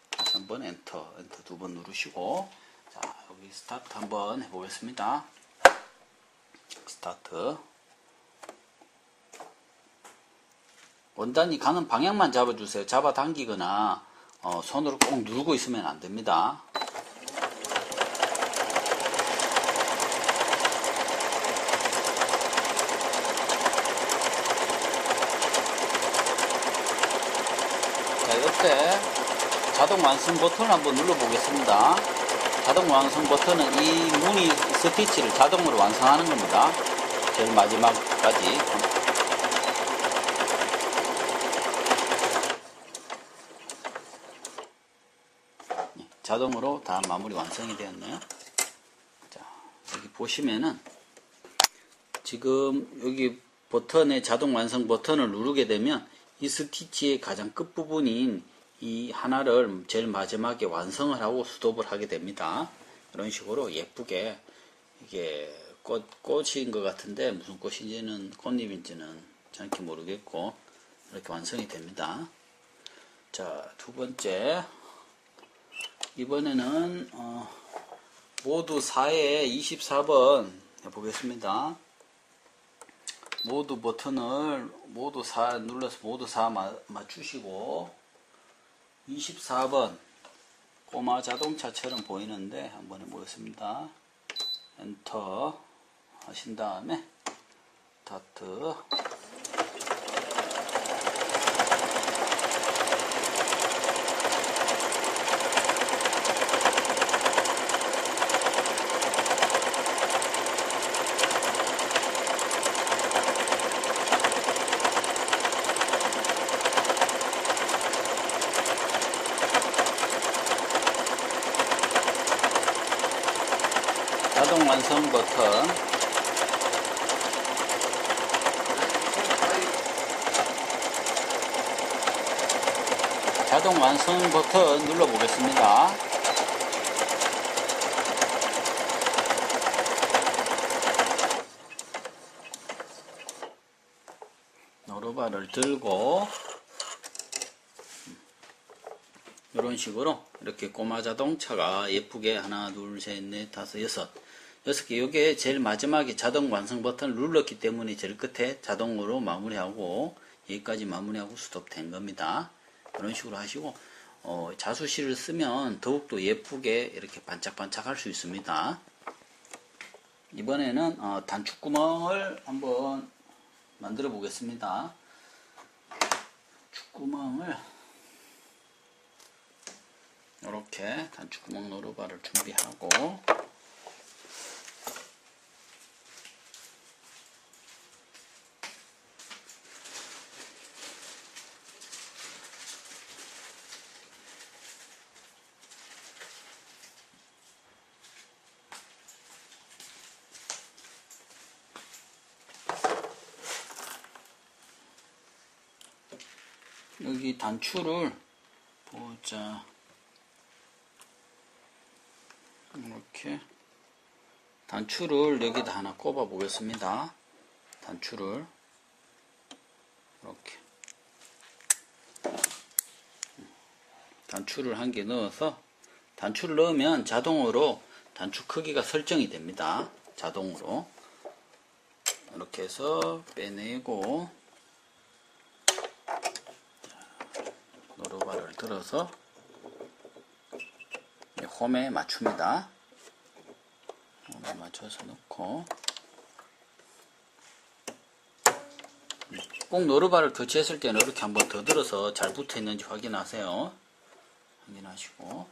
다시 한번 엔터 두 번 누르시고, 자, 여기 스타트 한번 해보겠습니다. 스타트. 원단이 가는 방향만 잡아주세요. 잡아당기거나 손으로 꼭 누르고 있으면 안 됩니다. 자, 이때 자동 완성 버튼을 한번 눌러보겠습니다. 자동 완성 버튼은 이 무늬 스티치를 자동으로 완성하는 겁니다. 제일 마지막까지. 자동으로 다 마무리 완성이 되었네요. 자, 여기 보시면은 지금 여기 버튼에 자동 완성 버튼을 누르게 되면 이 스티치의 가장 끝부분인 이 하나를 제일 마지막에 완성을 하고 스톱을 하게 됩니다. 이런 식으로 예쁘게 이게 꽃인 것 같은데 무슨 꽃인지는 꽃잎인지는 정확히 모르겠고 이렇게 완성이 됩니다. 자, 두 번째. 이번에는 모드 4의 24번 해보겠습니다. 모드 버튼을 모드 4 눌러서 모드 4 맞추시고 24번 꼬마 자동차처럼 보이는데 한번 해보겠습니다. 엔터 하신 다음에 스타트. 자동 완성 버튼. 자동 완성 버튼 눌러 보겠습니다. 노루발을 들고 이런 식으로 이렇게 꼬마 자동차가 예쁘게 하나, 둘, 셋, 넷, 다섯, 여섯 개. 이게 제일 마지막에 자동 완성 버튼을 눌렀기 때문에 제일 끝에 자동으로 마무리하고 여기까지 마무리하고 스톱 된 겁니다. 이런 식으로 하시고 자수실을 쓰면 더욱더 예쁘게 이렇게 반짝반짝 할 수 있습니다. 이번에는 단축구멍을 한번 만들어 보겠습니다. 축구멍을 이렇게 단축구멍 노루발을 준비하고 여기 단추를 보자. 이렇게 단추를 여기다 하나 꼽아 보겠습니다. 단추를 이렇게 단추를 한 개 넣어서, 단추를 넣으면 자동으로 단추 크기가 설정이 됩니다. 자동으로 이렇게 해서 빼내고, 노루발을 들어서 홈에 맞춥니다. 홈에 맞춰서 넣고, 꼭 노루발을 교체했을 때는 이렇게 한번 더 들어서 잘 붙어 있는지 확인하세요. 확인하시고,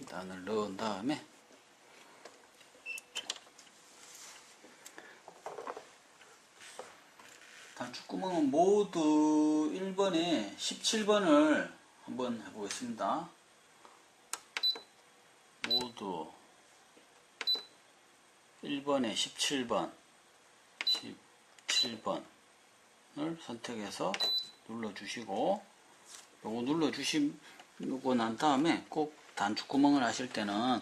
단을 넣은 다음에 단추구멍은 모두 1번에 17번을 한번 해보겠습니다. 모두 1번에 17번 17번을 선택해서 눌러주시고, 요거 눌러주시고 난 다음에 꼭 단추구멍을 하실 때는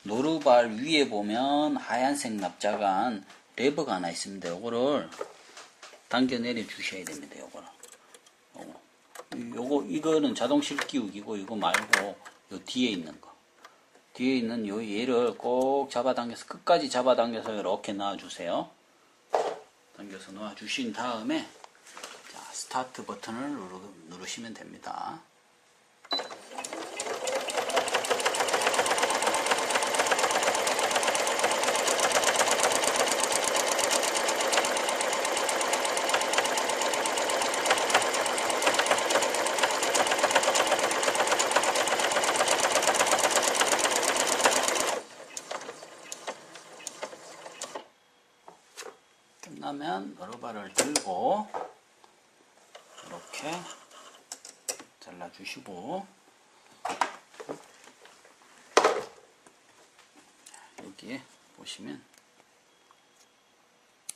노루발 위에 보면 하얀색 납작한 레버가 하나 있습니다. 요거를 당겨 내려 주셔야 됩니다. 이거는 자동 실기우기고, 이거 말고 요 뒤에 있는 거, 뒤에 있는 요 얘를 꼭 잡아당겨서, 끝까지 잡아당겨서 이렇게 놔주세요. 당겨서 놔주신 다음에, 자, 스타트 버튼을 누르시면 됩니다. 끝나면 노루발을 들고 이렇게 잘라주시고, 여기에 보시면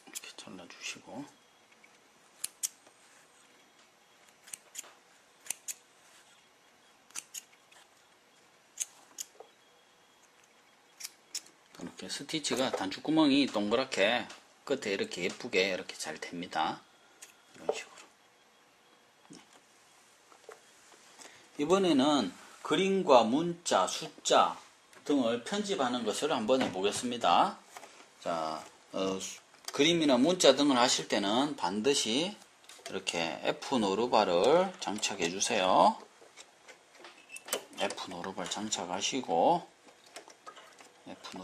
이렇게 잘라주시고, 이렇게 스티치가, 단추구멍이 동그랗게 끝에 이렇게 예쁘게 이렇게 잘 됩니다. 이런 식으로. 이번에는 그림과 문자, 숫자 등을 편집하는 것을 한번 해보겠습니다. 자, 그림이나 문자 등을 하실 때는 반드시 이렇게 F 노루발을 장착해 주세요. F 노루발 장착하시고, F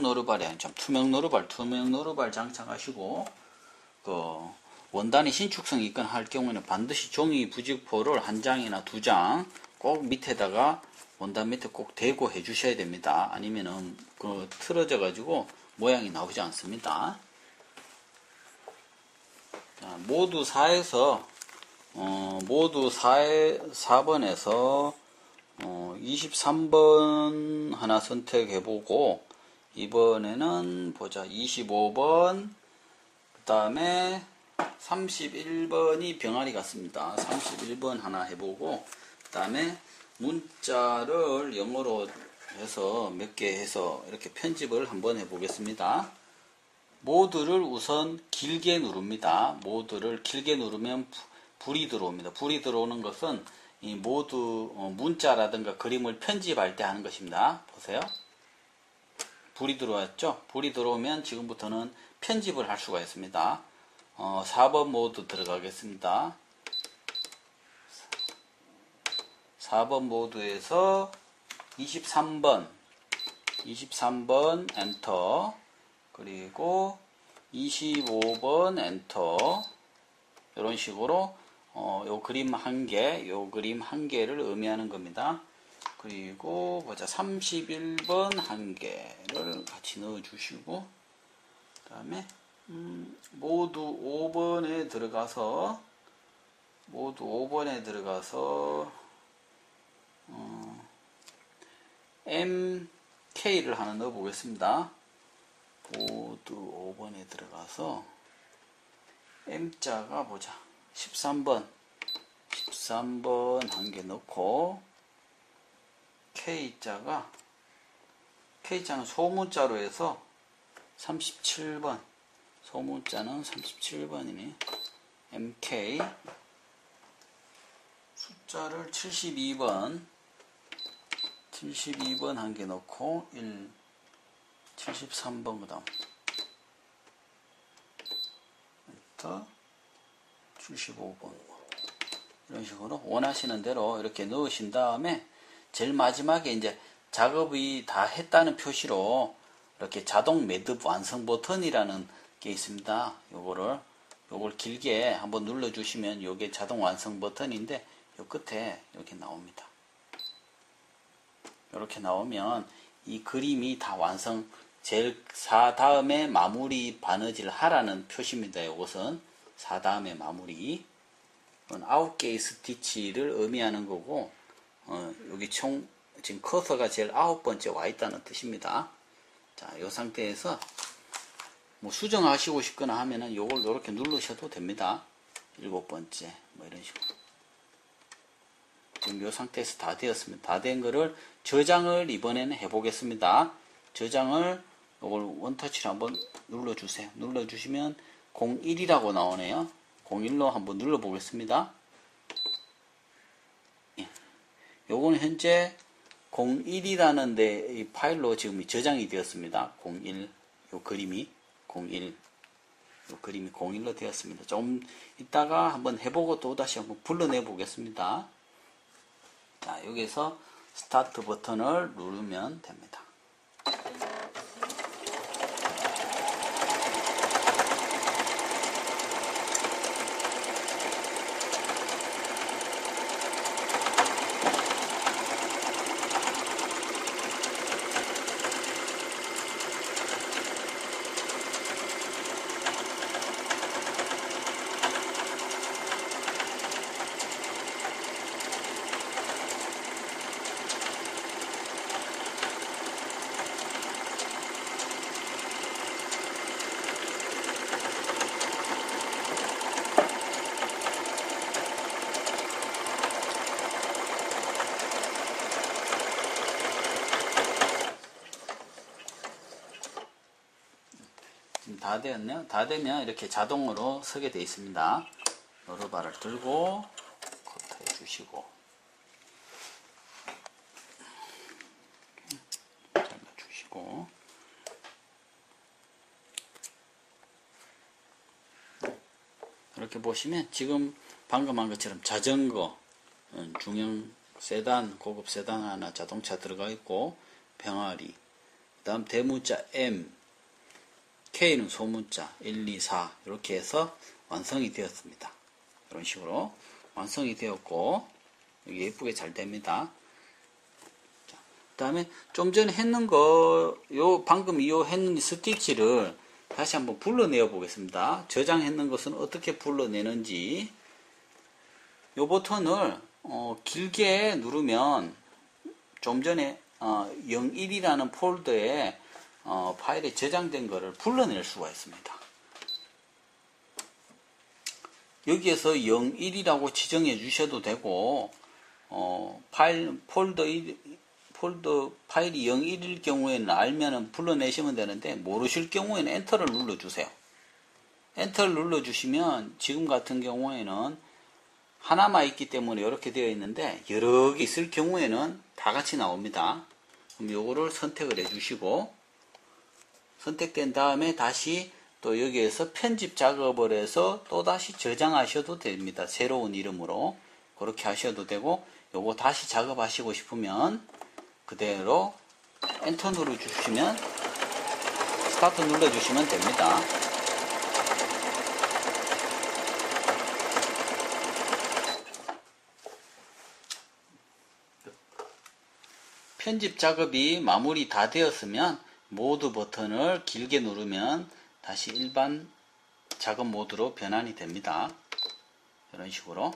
노루발이 아니라 투명 노루발 장착하시고, 원단이 신축성이 있거나 할 경우에는 반드시 종이 부직포를 한 장이나 두 장 꼭 밑에다가, 원단 밑에 꼭 대고 해 주셔야 됩니다. 아니면은 틀어져 가지고 모양이 나오지 않습니다. 자, 모두 4번에서 23번 하나 선택해보고, 이번에는 보자, 25번, 그 다음에 31번이 병아리 같습니다. 31번 하나 해보고, 그 다음에 문자를 영어로 해서 몇 개 해서 이렇게 편집을 한번 해보겠습니다. 모드를 우선 길게 누릅니다. 모드를 길게 누르면 불이 들어옵니다. 불이 들어오는 것은 이 모드 문자라든가 그림을 편집할 때 하는 것입니다. 보세요. 불이 들어왔죠? 불이 들어오면 지금부터는 편집을 할 수가 있습니다. 4번 모드 들어가겠습니다. 4번 모드에서 23번 엔터, 그리고 25번 엔터, 이런 식으로 요 그림 한 개를 의미하는 겁니다. 그리고 보자, 31번 한 개를 같이 넣어 주시고, 그 다음에 모두 5번에 들어가서 MK를 하나 넣어 보겠습니다. 모두 5번에 들어가서 M자가 보자, 13번 한 개 넣고, K자가 K자는 소문자로 해서 37번. 소문자는 37번이네. MK. 숫자를 72번. 72번 한 개 넣고 1, 73번 그 다음 75번 이런 식으로 원하시는 대로 이렇게 넣으신 다음에 제일 마지막에 이제 작업이 다 했다는 표시로 이렇게 자동 매듭 완성 버튼이라는 게 있습니다. 요걸 길게 한번 눌러 주시면 요게 자동 완성 버튼인데 요 끝에 이렇게 나옵니다. 이렇게 나오면 이 그림이 다 완성, 제일 4 다음에 마무리 바느질 하라는 표시입니다. 이것은 4 다음에 마무리. 9개의 스티치를 의미하는 거고, 여기 지금 커서가 제일 9번째 와 있다는 뜻입니다. 자, 이 상태에서 뭐 수정하시고 싶거나 하면은 요걸 이렇게 누르셔도 됩니다. 7번째, 뭐 이런 식으로. 지금 이 상태에서 다 되었습니다. 다 된 거를 저장을 이번에는 해보겠습니다. 저장을 이걸 원터치로 한번 눌러주세요. 눌러주시면 01이라고 나오네요. 01로 한번 눌러보겠습니다. 예. 요거는 현재 01이라는 데 이 파일로 지금 저장이 되었습니다. 01, 요 그림이 01, 요 그림이 01로 되었습니다. 좀 이따가 한번 해보고 또 다시 한번 불러내 보겠습니다. 자, 여기서 스타트 버튼을 누르면 됩니다. 다 되었네요. 다 되면 이렇게 자동으로 서게 되어 있습니다. 로러바를 들고 커트해 주시고 잘라 주시고 이렇게 보시면 지금 방금 한 것처럼 자전거, 중형 세단, 고급 세단 하나 자동차 들어가 있고 병아리, 그 다음 대문자 M, K는 소문자 1, 2, 4 이렇게 해서 완성이 되었습니다. 이런 식으로 완성이 되었고 여기 예쁘게 잘 됩니다. 그 다음에 좀 전에 했는 거, 방금 했는 스티치를 다시 한번 불러내어 보겠습니다. 저장했는 것은 어떻게 불러내는지. 이 버튼을 길게 누르면 좀 전에 01이라는 폴더에 파일에 저장된 거를 불러낼 수가 있습니다. 여기에서 01이라고 지정해 주셔도 되고 폴더 파일이 01일 경우에는 알면은 불러내시면 되는데 모르실 경우에는 엔터를 눌러주세요. 엔터를 눌러주시면 지금 같은 경우에는 하나만 있기 때문에 이렇게 되어 있는데 여러 개 있을 경우에는 다 같이 나옵니다. 그럼 요거를 선택을 해주시고 선택된 다음에 다시 또 여기에서 편집 작업을 해서 또 다시 저장하셔도 됩니다. 새로운 이름으로 그렇게 하셔도 되고 요거 다시 작업하시고 싶으면 그대로 엔터 눌러주시면 스타트 눌러주시면 됩니다. 편집 작업이 마무리 다 되었으면 모드 버튼을 길게 누르면 다시 일반 작업 모드로 변환이 됩니다. 이런 식으로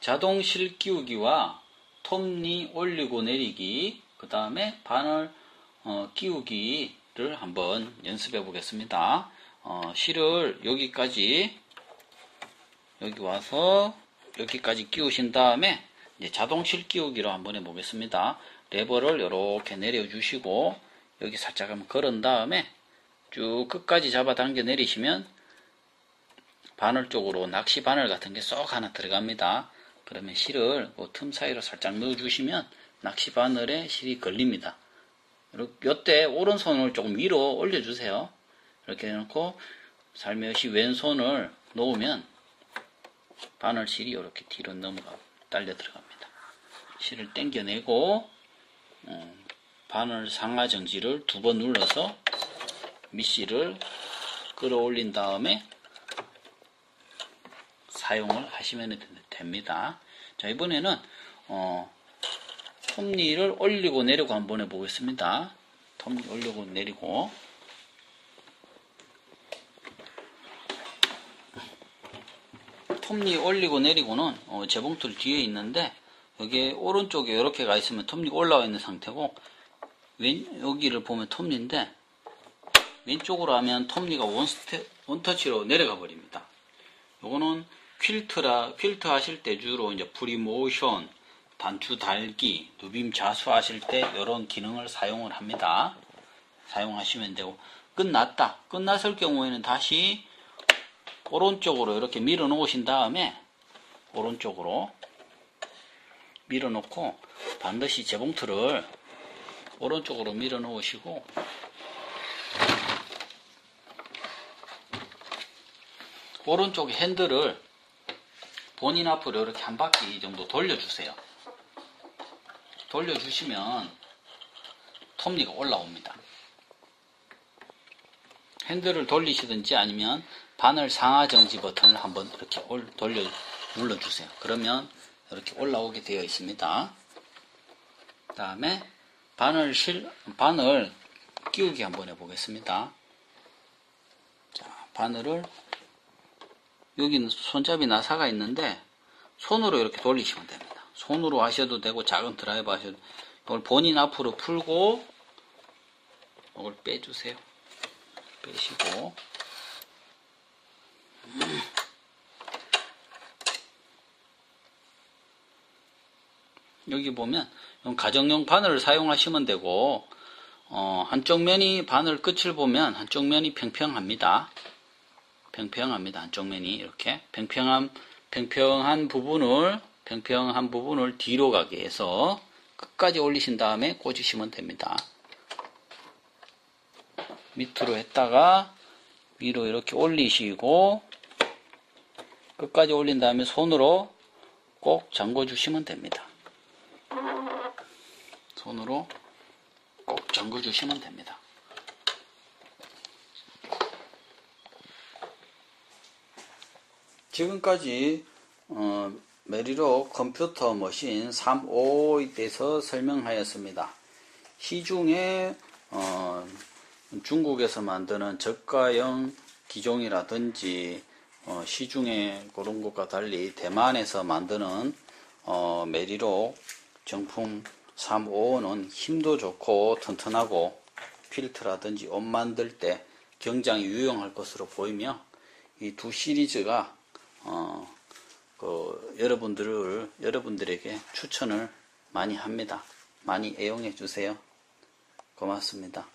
자동 실 끼우기와 톱니 올리고 내리기, 그 다음에 바늘 끼우기를 한번 연습해 보겠습니다. 실을 여기까지 여기 와서 여기까지 끼우신 다음에 이제 자동 실 끼우기로 한번 해보겠습니다. 레버를 이렇게 내려주시고 여기 살짝 한번 걸은 다음에 쭉 끝까지 잡아당겨 내리시면 바늘 쪽으로 낚시 바늘 같은 게 쏙 하나 들어갑니다. 그러면 실을 그 틈 사이로 살짝 넣어주시면 낚시 바늘에 실이 걸립니다. 이때 오른손을 조금 위로 올려주세요. 이렇게 해놓고 살며시 왼손을 놓으면 바늘실이 이렇게 뒤로 넘어가 딸려 들어갑니다. 실을 당겨내고 바늘 상하 정지를 2번 눌러서 밑실을 끌어올린 다음에 사용을 하시면 됩니다. 자, 이번에는 톱니를 올리고 내리고 한번 해보겠습니다. 톱니 올리고 내리고 톱니 올리고 내리고는 재봉틀 뒤에 있는데 여기에 오른쪽에 이렇게 가 있으면 톱니가 올라와 있는 상태고 여기를 보면 톱니인데 왼쪽으로 하면 톱니가 원터치로 내려가 버립니다. 요거는 퀼트 하실 때 주로 이제 프리모션, 단추 달기, 누빔 자수 하실 때 이런 기능을 사용을 합니다. 사용하시면 되고 끝났다. 끝났을 경우에는 다시 오른쪽으로 이렇게 밀어 놓으신 다음에 오른쪽으로 밀어 놓고 반드시 재봉틀을 오른쪽으로 밀어 놓으시고 오른쪽 핸들을 본인 앞으로 이렇게 한 바퀴 정도 돌려주세요. 돌려주시면 톱니가 올라옵니다. 핸들을 돌리시든지 아니면 바늘 상하 정지 버튼을 한번 이렇게 눌러주세요. 그러면 이렇게 올라오게 되어 있습니다. 그 다음에 바늘 끼우기 한번 해보겠습니다. 자, 바늘을 여기는 손잡이 나사가 있는데 손으로 이렇게 돌리시면 됩니다. 손으로 하셔도 되고 작은 드라이버 하셔도 되고 이걸 본인 앞으로 풀고 이걸 빼주세요. 빼시고 여기 보면 가정용 바늘을 사용하시면 되고 한쪽 면이 바늘 끝을 보면 한쪽 면이 평평합니다. 한쪽 면이 이렇게 평평한 부분을 뒤로 가게 해서 끝까지 올리신 다음에 꽂으시면 됩니다. 밑으로 했다가 위로 이렇게 올리시고 끝까지 올린 다음에 손으로 꼭 잠궈 주시면 됩니다. 손으로 꼭 잠궈 주시면 됩니다. 지금까지 메리로 컴퓨터 머신 355에 대해서 설명하였습니다. 시중에 중국에서 만드는 저가형 기종이라든지 시중에 그런 것과 달리 대만에서 만드는 메리로 정품 355는 힘도 좋고 튼튼하고 퀼트라든지 옷 만들 때 굉장히 유용할 것으로 보이며 이 두 시리즈가 여러분들에게 추천을 많이 합니다. 많이 애용해 주세요. 고맙습니다.